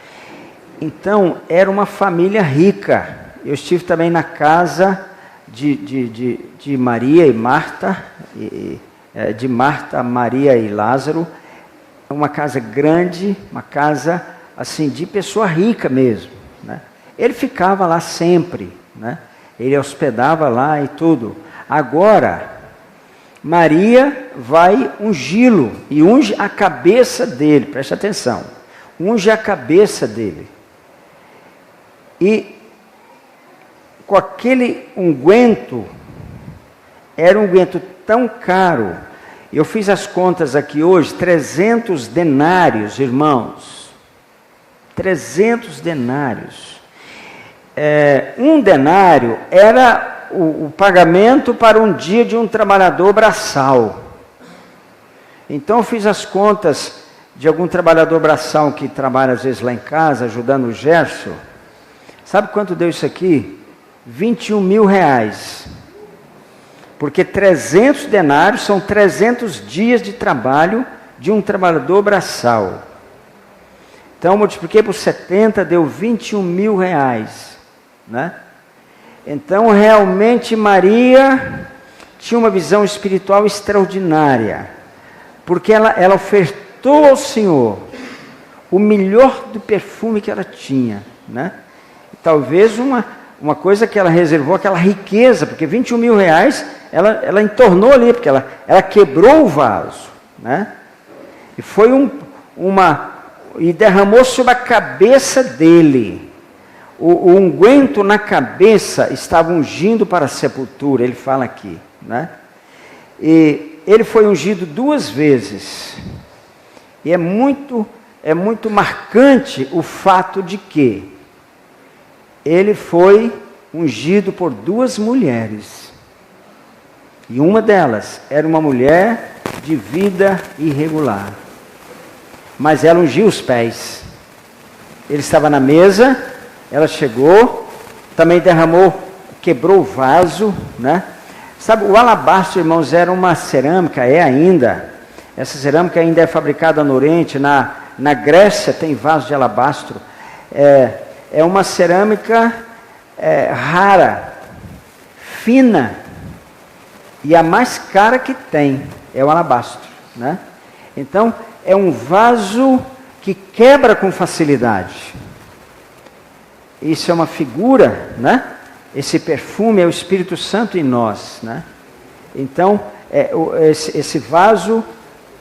Então, era uma família rica. Eu estive também na casa de Maria e Marta, de Marta, Maria e Lázaro. Uma casa grande, uma casa assim de pessoa rica mesmo, né? Ele ficava lá sempre, né? Ele hospedava lá e tudo. Agora, Maria vai ungí-lo e unge a cabeça dele, preste atenção, unge a cabeça dele. E com aquele unguento, era um unguento tão caro, eu fiz as contas aqui hoje, 300 denários, irmãos, 300 denários. Um denário era o pagamento para um dia de um trabalhador braçal. Então eu fiz as contas de algum trabalhador braçal que trabalha às vezes lá em casa, ajudando o Gerson. Sabe quanto deu isso aqui? 21 mil reais. Porque 300 denários são 300 dias de trabalho de um trabalhador braçal. Então eu multipliquei por 70, deu 21 mil reais, né? Então realmente Maria tinha uma visão espiritual extraordinária, porque ela ofertou ao Senhor o melhor do perfume que ela tinha, né? Talvez uma coisa que ela reservou, aquela riqueza, porque 21 mil reais ela entornou ali, porque ela quebrou o vaso, né? E foi e derramou sobre a cabeça dele. O unguento na cabeça estava ungindo para a sepultura, ele fala aqui, né? E ele foi ungido 2 vezes. E é muito marcante o fato de que ele foi ungido por 2 mulheres. E uma delas era uma mulher de vida irregular. Mas ela ungiu os pés. Ele estava na mesa, ela chegou, também derramou, quebrou o vaso, né? Sabe, o alabastro, irmãos, era uma cerâmica, é ainda. Essa cerâmica ainda é fabricada no Oriente, na Grécia tem vaso de alabastro. É uma cerâmica rara, fina, e a mais cara que tem é o alabastro, né? Então, é um vaso que quebra com facilidade. Isso é uma figura, né? Esse perfume é o Espírito Santo em nós, né? Então, esse vaso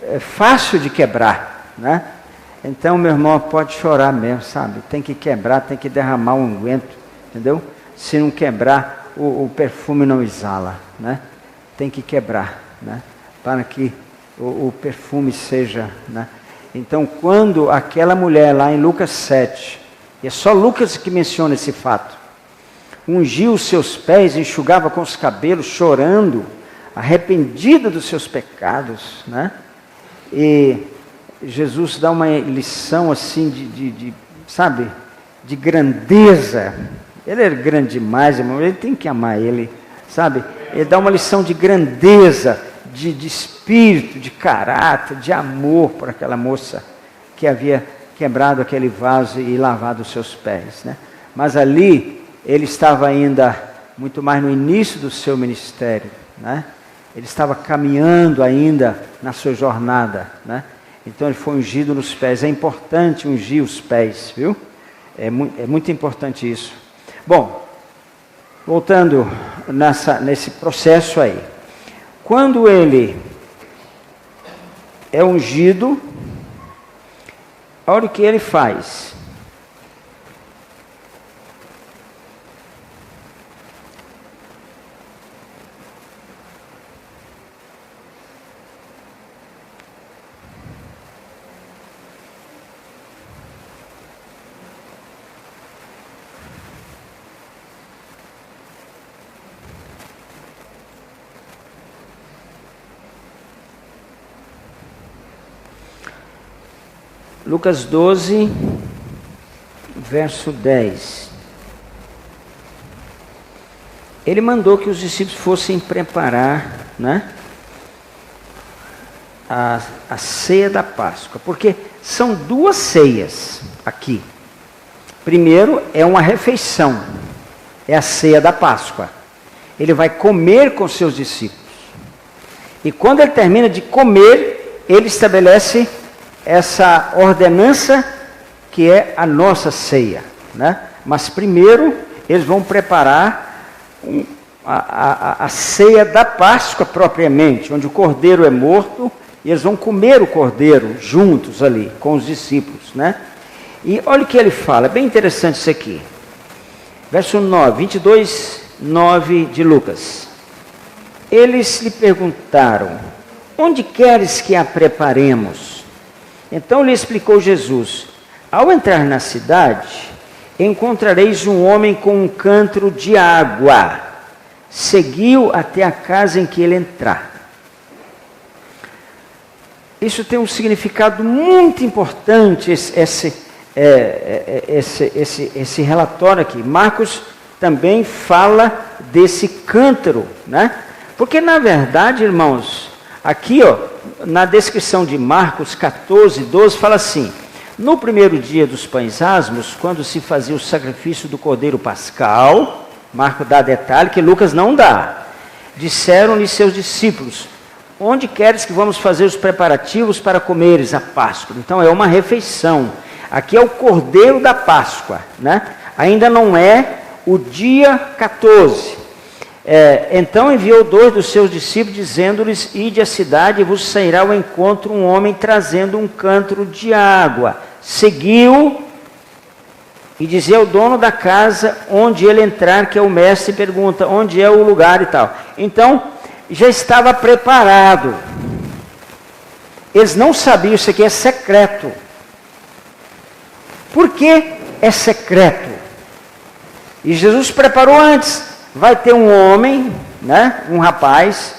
é fácil de quebrar, né? Então, meu irmão, pode chorar mesmo, sabe? Tem que quebrar, tem que derramar um unguento, entendeu? se não quebrar, o perfume não exala, né? Tem que quebrar, né? Para que o perfume seja, né? Então, quando aquela mulher lá em Lucas 7, e é só Lucas que menciona esse fato, ungiu os seus pés, enxugava com os cabelos, chorando, arrependida dos seus pecados, né? E Jesus dá uma lição assim sabe, de grandeza. Ele é grande demais, irmão, ele tem que amar ele, sabe? Ele dá uma lição de grandeza, de espírito, de caráter, de amor por aquela moça que havia quebrado aquele vaso e lavado os seus pés, né? Mas ali, ele estava ainda muito mais no início do seu ministério, né? Ele estava caminhando ainda na sua jornada, né? Então ele foi ungido nos pés. É importante ungir os pés, viu? É muito importante isso. Bom, voltando nesse processo aí. Quando ele é ungido, olha o que ele faz. Lucas 12, verso 10. Ele mandou que os discípulos fossem preparar, né, a ceia da Páscoa, porque são duas ceias aqui. Primeiro é uma refeição, é a ceia da Páscoa. Ele vai comer com seus discípulos. E quando ele termina de comer, ele estabelece essa ordenança que é a nossa ceia, né? Mas primeiro eles vão preparar a ceia da Páscoa propriamente, onde o cordeiro é morto, e eles vão comer o cordeiro juntos ali com os discípulos, né? E olha o que ele fala, é bem interessante isso aqui. Verso 9, 22, 9 de Lucas. Eles lhe perguntaram: onde queres que a preparemos? Então lhe explicou Jesus: ao entrar na cidade, encontrareis um homem com um cântaro de água. Seguiu até a casa em que ele entrar. Isso tem um significado muito importante, esse relatório aqui. Marcos também fala desse cântaro, né? Porque na verdade, irmãos, aqui, ó, na descrição de Marcos 14, 12, fala assim: no primeiro dia dos pães asmos, quando se fazia o sacrifício do cordeiro pascal, Marcos dá detalhe que Lucas não dá. Disseram-lhe seus discípulos: onde queres que vamos fazer os preparativos para comeres a Páscoa? Então é uma refeição. Aqui é o cordeiro da Páscoa, né? Ainda não é o dia 14. Então enviou 2 dos seus discípulos, dizendo-lhes: ide à cidade e vos sairá ao encontro um homem trazendo um cântaro de água. Seguiu e dizia ao dono da casa onde ele entrar, que é o mestre, e pergunta: onde é o lugar e tal. Então já estava preparado. Eles não sabiam, isso aqui é secreto. Por que é secreto? E Jesus preparou antes. Vai ter um homem, né, um rapaz,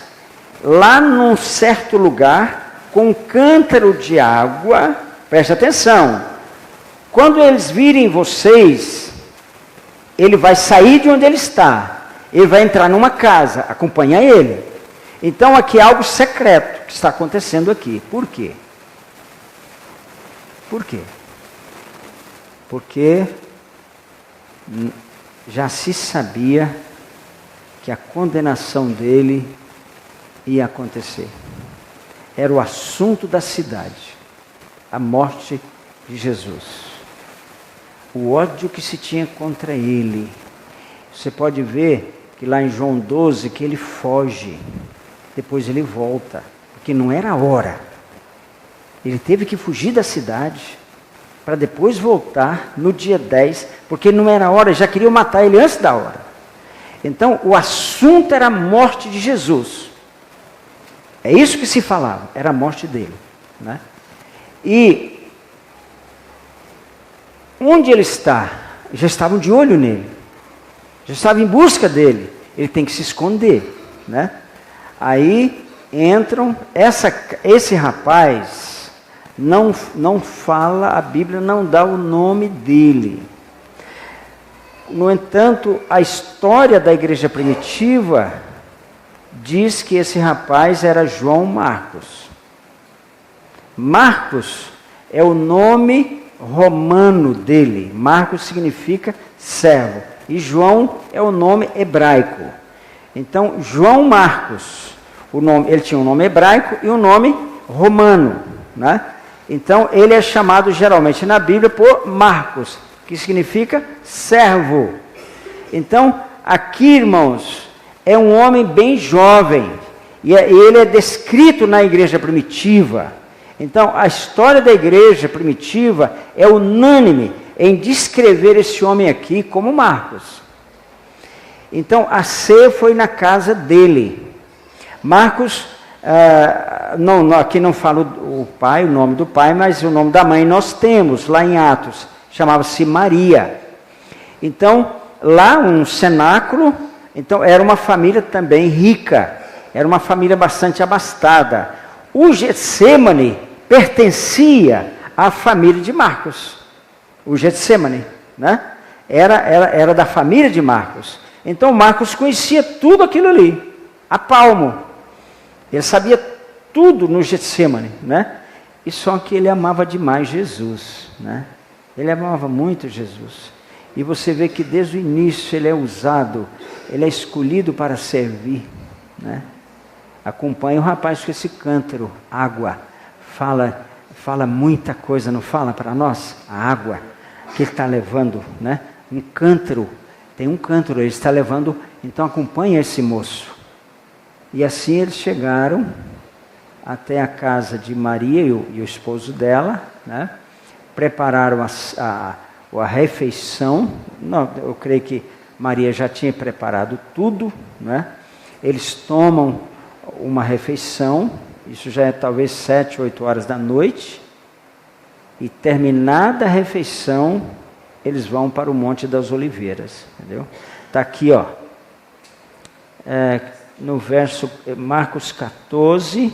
lá num certo lugar, com um cântaro de água. Preste atenção. Quando eles virem vocês, ele vai sair de onde ele está. Ele vai entrar numa casa, acompanha ele. Então aqui é algo secreto que está acontecendo aqui. Por quê? Por quê? Porque já se sabia que a condenação dele ia acontecer. Era o assunto da cidade, a morte de Jesus. O ódio que se tinha contra ele. Você pode ver que lá em João 12, que ele foge, depois ele volta, porque não era a hora. Ele teve que fugir da cidade, para depois voltar no dia 10, porque não era a hora, já queriam matar ele antes da hora. Então, o assunto era a morte de Jesus. É isso que se falava, era a morte dele, né? E onde ele está? Já estavam de olho nele, já estavam em busca dele. Ele tem que se esconder, né? Aí entram, esse rapaz não fala, a Bíblia não dá o nome dele. No entanto, a história da igreja primitiva diz que esse rapaz era João Marcos. Marcos é o nome romano dele. Marcos significa servo. E João é o nome hebraico. Então, João Marcos, ele tinha um nome hebraico e um nome romano, né? Então, ele é chamado geralmente na Bíblia por Marcos, que significa servo. Então, aqui, irmãos, é um homem bem jovem, e ele é descrito na igreja primitiva. Então, a história da igreja primitiva é unânime em descrever esse homem aqui como Marcos. Então, a ceia foi na casa dele. Marcos, aqui não falo o pai, o nome do pai, mas o nome da mãe nós temos lá em Atos, chamava-se Maria. Então, lá um cenáculo, então era uma família também rica, era uma família bastante abastada. O Getsemane pertencia à família de Marcos. O Getsemane, né? Era da família de Marcos. Então Marcos conhecia tudo aquilo ali, a palmo. Ele sabia tudo no Getsemane, né? E só que ele amava demais Jesus, né? Ele amava muito Jesus. E você vê que desde o início ele é usado, ele é escolhido para servir, né? Acompanha o rapaz com esse cântaro, água. Fala muita coisa, não fala para nós? A água que ele está levando, né? Um cântaro, tem um cântaro, ele está levando, então acompanha esse moço. E assim eles chegaram até a casa de Maria e o esposo dela, né? Prepararam a refeição. Não, eu creio que Maria já tinha preparado tudo, né? Eles tomam uma refeição, isso já é talvez 7, 8 horas da noite, e terminada a refeição, eles vão para o Monte das Oliveiras, entendeu? Está aqui, ó, no verso Marcos 14,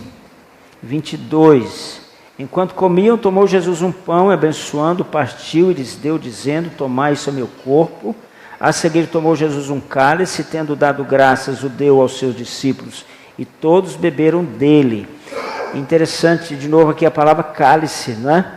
22. Enquanto comiam, tomou Jesus um pão, e abençoando, partiu e lhes deu, dizendo: tomai, isso é meu corpo. A seguir tomou Jesus um cálice, tendo dado graças, o deu aos seus discípulos, e todos beberam dele. Interessante, de novo aqui a palavra cálice, né?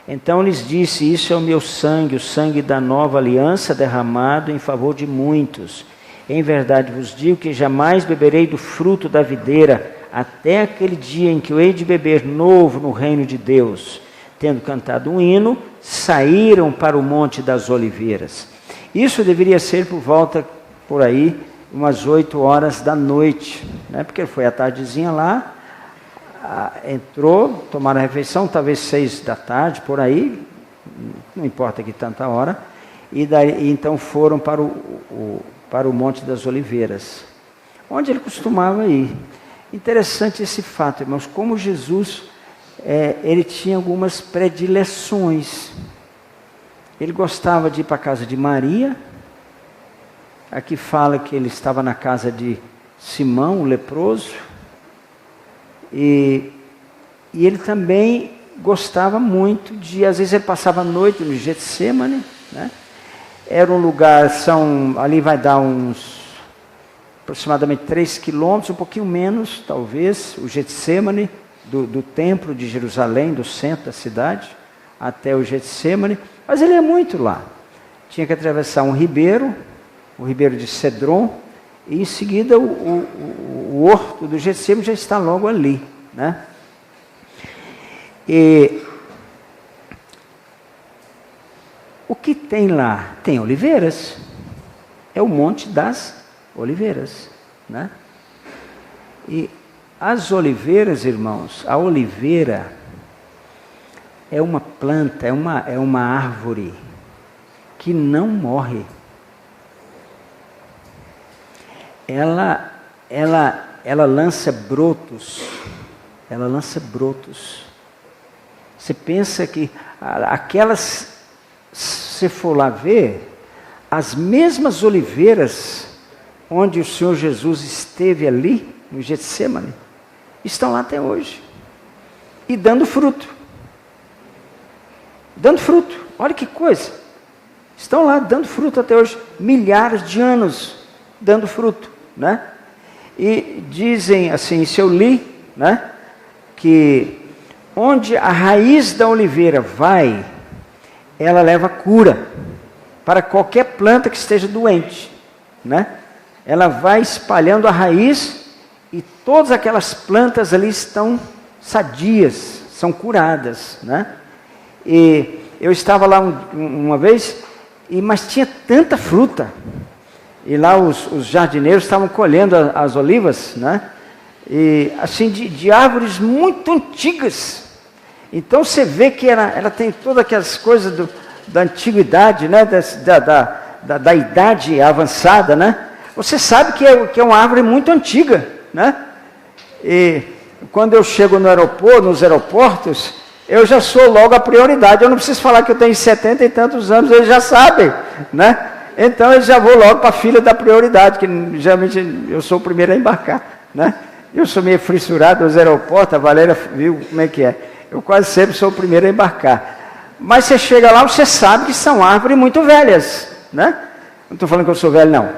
Então lhes disse: isso é o meu sangue, o sangue da nova aliança, derramado em favor de muitos. Em verdade vos digo que jamais beberei do fruto da videira, até aquele dia em que eu hei de beber novo no reino de Deus. Tendo cantado um hino, saíram para o Monte das Oliveiras. Isso deveria ser por volta, por aí, umas 8 horas da noite, né? Porque foi a tardezinha lá, entrou, tomaram a refeição, talvez 6 da tarde, por aí, não importa que tanta hora, e então foram para o Monte das Oliveiras, onde ele costumava ir. Interessante esse fato, irmãos, como Jesus, ele tinha algumas predileções. Ele gostava de ir para a casa de Maria. Aqui fala que ele estava na casa de Simão, o leproso. E ele também gostava muito de, às vezes ele passava a noite no Getsemane, né? Era um lugar, ali vai dar aproximadamente 3 quilômetros, um pouquinho menos, talvez, o Getsemane, do templo de Jerusalém, do centro da cidade, até o Getsemane, mas ele é muito lá. Tinha que atravessar um ribeiro, o ribeiro de Cedron, e em seguida o horto do Getsemane já está logo ali, né? E o que tem lá? Tem oliveiras, é o Monte das Oliveiras, né? E as oliveiras, irmãos, a oliveira é uma planta, é uma árvore que não morre. ela lança brotos. Ela lança brotos. Você pensa que aquelas, se você for lá ver, as mesmas oliveiras onde o Senhor Jesus esteve ali, no Getsêmani, estão lá até hoje. E dando fruto. Dando fruto. Olha que coisa. Estão lá dando fruto até hoje. Milhares de anos dando fruto, né? E dizem assim, isso eu li, né? Que onde a raiz da oliveira vai, ela leva cura para qualquer planta que esteja doente, né? Ela vai espalhando a raiz e todas aquelas plantas ali estão sadias, são curadas, né? E eu estava lá uma vez, mas tinha tanta fruta, e lá os jardineiros estavam colhendo as olivas, né? E assim, de árvores muito antigas. Então você vê que ela tem todas aquelas coisas da antiguidade, né? Da idade avançada, né? Você sabe que é uma árvore muito antiga, né? E quando eu chego no aeroporto, nos aeroportos, eu já sou logo a prioridade. Eu não preciso falar que eu tenho 70 e tantos anos, eles já sabem, né? Então eu já vou logo para a fila da prioridade, que geralmente eu sou o primeiro a embarcar, né? Eu sou meio fissurado nos aeroportos, a Valéria viu como é que é. Eu quase sempre sou o primeiro a embarcar. Mas você chega lá, você sabe que são árvores muito velhas, né? Não estou falando que eu sou velho, não.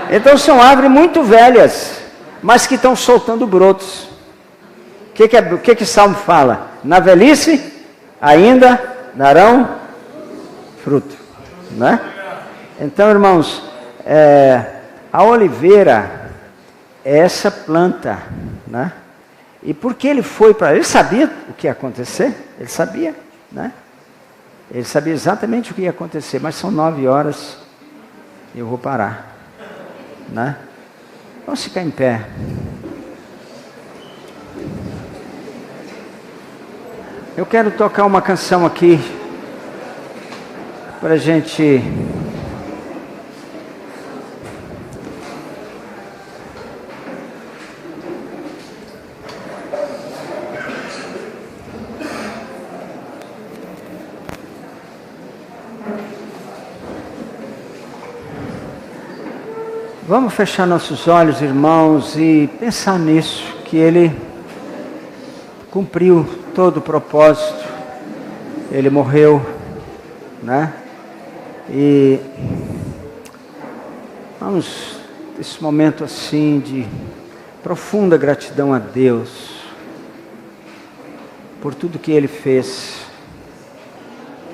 Então são árvores muito velhas, mas que estão soltando brotos. O que Salmo fala? Na velhice ainda darão fruto, né? Então, irmãos, a oliveira é essa planta, né? E porque ele foi para... Ele sabia o que ia acontecer, ele sabia, né? Ele sabia exatamente o que ia acontecer, mas são 9 horas e eu vou parar, né? Vamos ficar em pé. Eu quero tocar uma canção aqui para a gente vamos fechar nossos olhos, irmãos, e pensar nisso, que Ele cumpriu todo o propósito, Ele morreu, né? E vamos, nesse momento assim, de profunda gratidão a Deus, por tudo que Ele fez.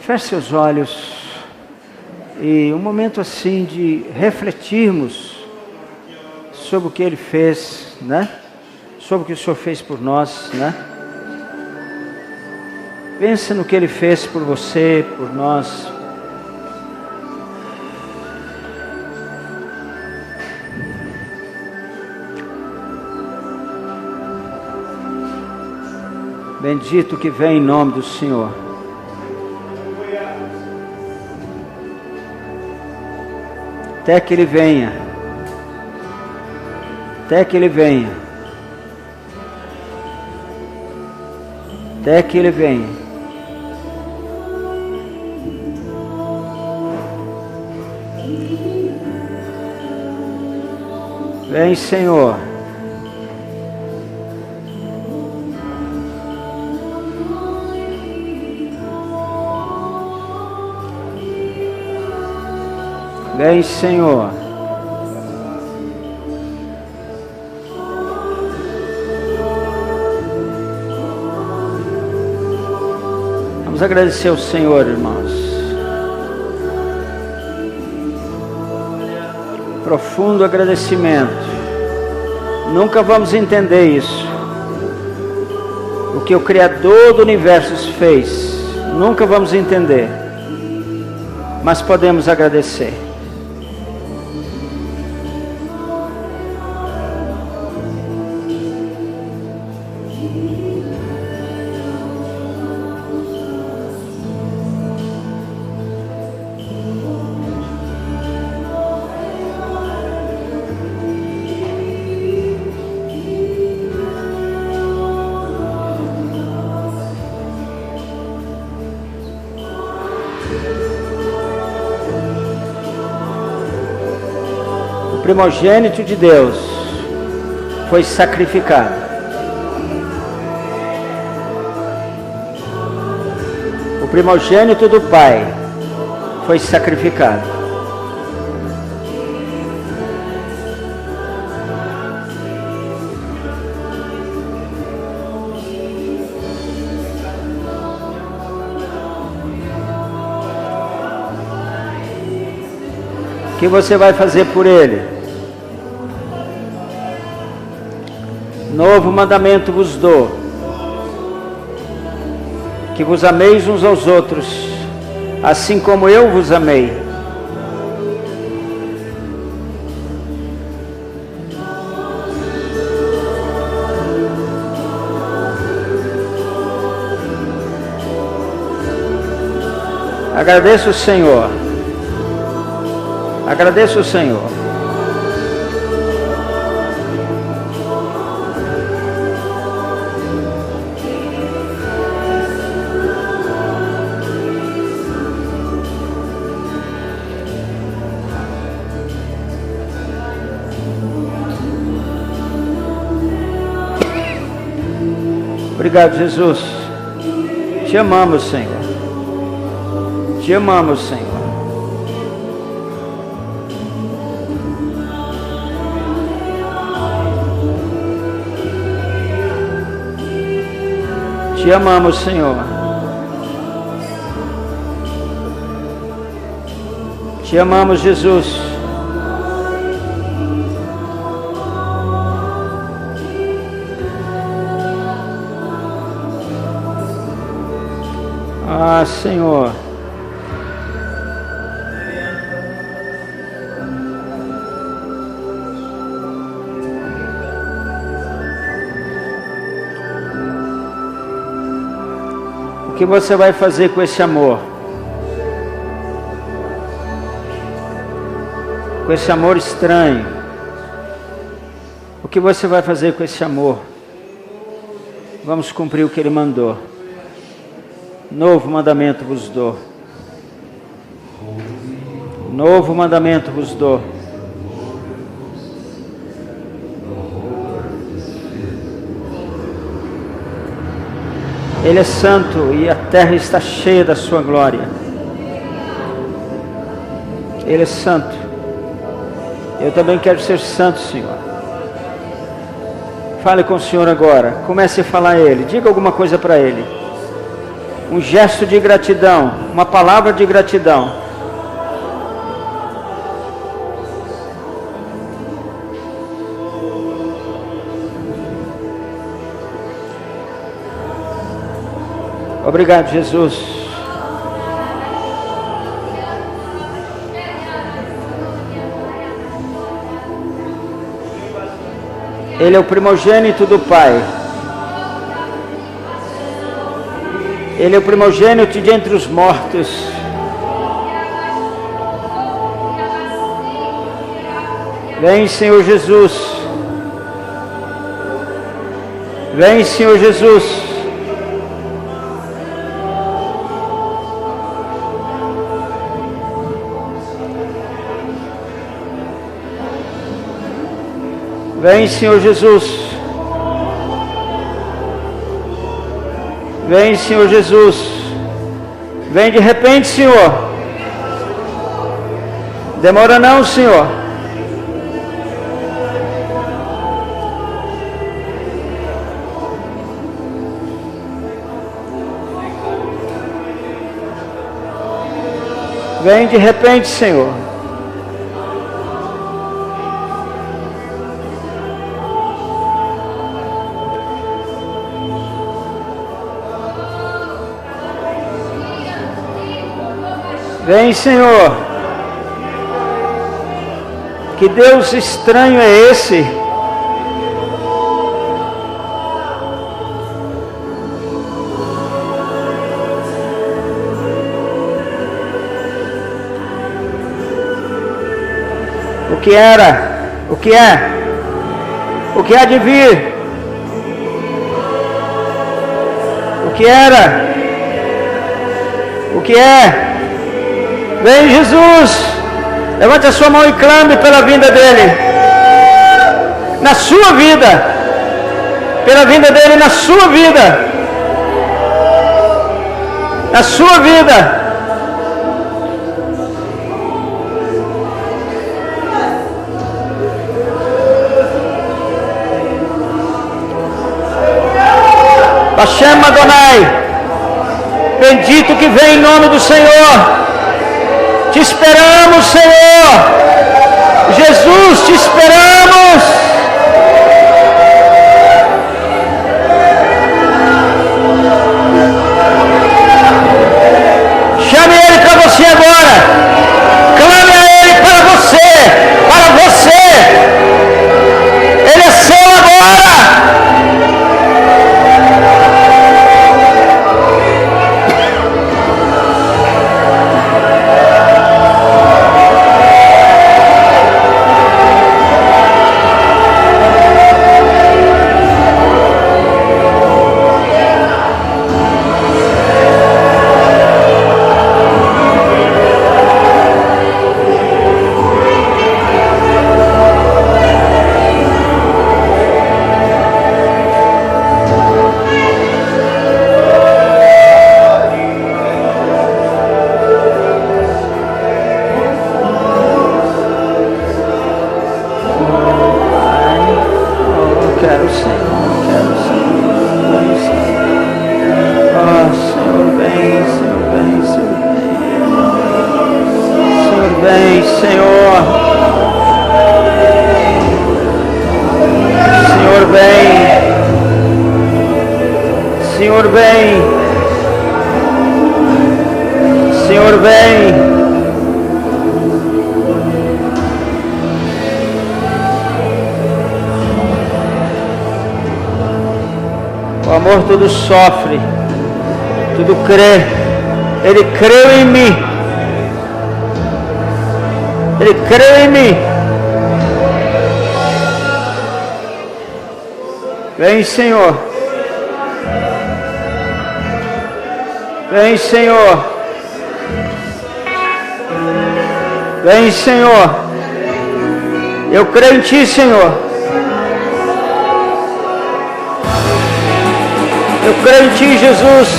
Feche seus olhos, e um momento assim de refletirmos sobre o que Ele fez, né? Sobre o que o Senhor fez por nós, né? Pense no que Ele fez por você, por nós. Bendito que vem em nome do Senhor. Até que Ele venha. Até que Ele venha. Até que Ele venha. Vem, Senhor. Vem, Senhor. Vamos agradecer ao Senhor, irmãos. Profundo agradecimento. Nunca vamos entender isso. O que o Criador do Universo fez. Nunca vamos entender. Mas podemos agradecer. primogênito de Deus foi sacrificado. O primogênito do Pai foi sacrificado. O que você vai fazer por ele? Novo mandamento vos dou, que vos ameis uns aos outros, assim como eu vos amei. Agradeço o Senhor. Agradeço o Senhor. Obrigado, Jesus. Te amamos, Senhor. Te amamos, Senhor. Te amamos, Senhor. Te amamos, Jesus. Ah, Senhor. O que você vai fazer com esse amor? Com esse amor estranho? O que você vai fazer com esse amor? Vamos cumprir o que Ele mandou. Novo mandamento vos dou. Novo mandamento vos dou. Ele é santo e a terra está cheia da sua glória. Ele é santo. Eu também quero ser santo, Senhor. Fale com o Senhor agora. Comece a falar a Ele. Diga alguma coisa para Ele. Um gesto de gratidão. Uma palavra de gratidão. Obrigado, Jesus. Ele é o primogênito do Pai. Ele é o primogênito de entre os mortos. Vem, Senhor Jesus. Vem, Senhor Jesus. Vem, Senhor Jesus. Vem, Senhor Jesus. Vem de repente, Senhor. Demora não, Senhor. Vem de repente, Senhor. Vem, Senhor. Que Deus estranho é esse? O que era? O que é? O que há de vir? O que era? O que é? Vem, Jesus! Levante a sua mão e clame pela vinda dele. Na sua vida. Pela vinda dele na sua vida. Na sua vida. Hashem Adonai, bendito que vem em nome do Senhor. Te esperamos, Senhor. Jesus, te esperamos. Chame Ele para você agora. Clame a Ele para você. Para você. Ele é seu agora. Senhor, vem. O amor tudo sofre, tudo crê. Ele creu em mim. Ele creu em mim. Vem, Senhor. Vem, Senhor. Vem, Senhor. Eu creio em Ti, Senhor. Eu creio em Ti, Jesus.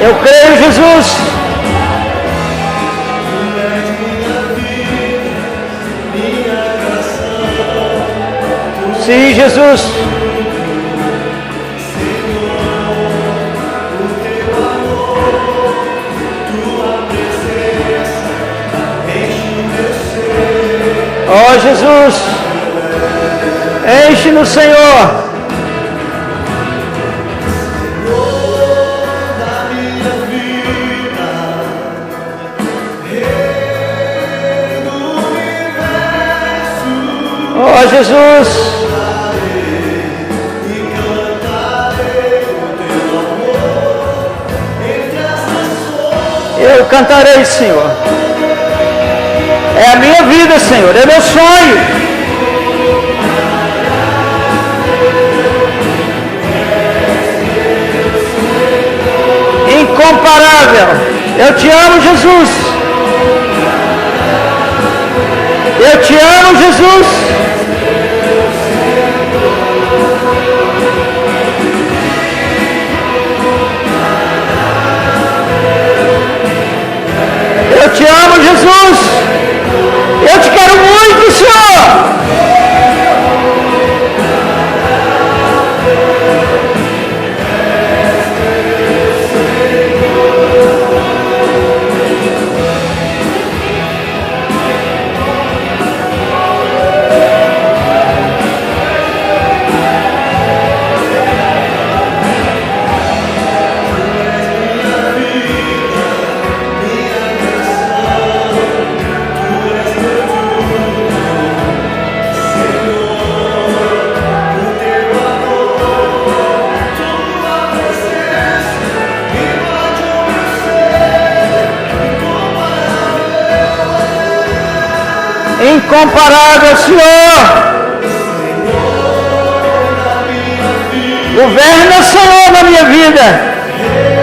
Eu creio, Jesus. Sim, Jesus. Oh, Jesus. Enche-nos, Senhor. Oh, Jesus. Eu cantarei, Senhor. É a minha vida, Senhor. É meu sonho. Incomparável. Eu te amo, Jesus. Eu te amo, Jesus. Eu te amo, Jesus. Eu te quero muito, Senhor. Incomparável, Senhor. Governa, Senhor, na minha vida.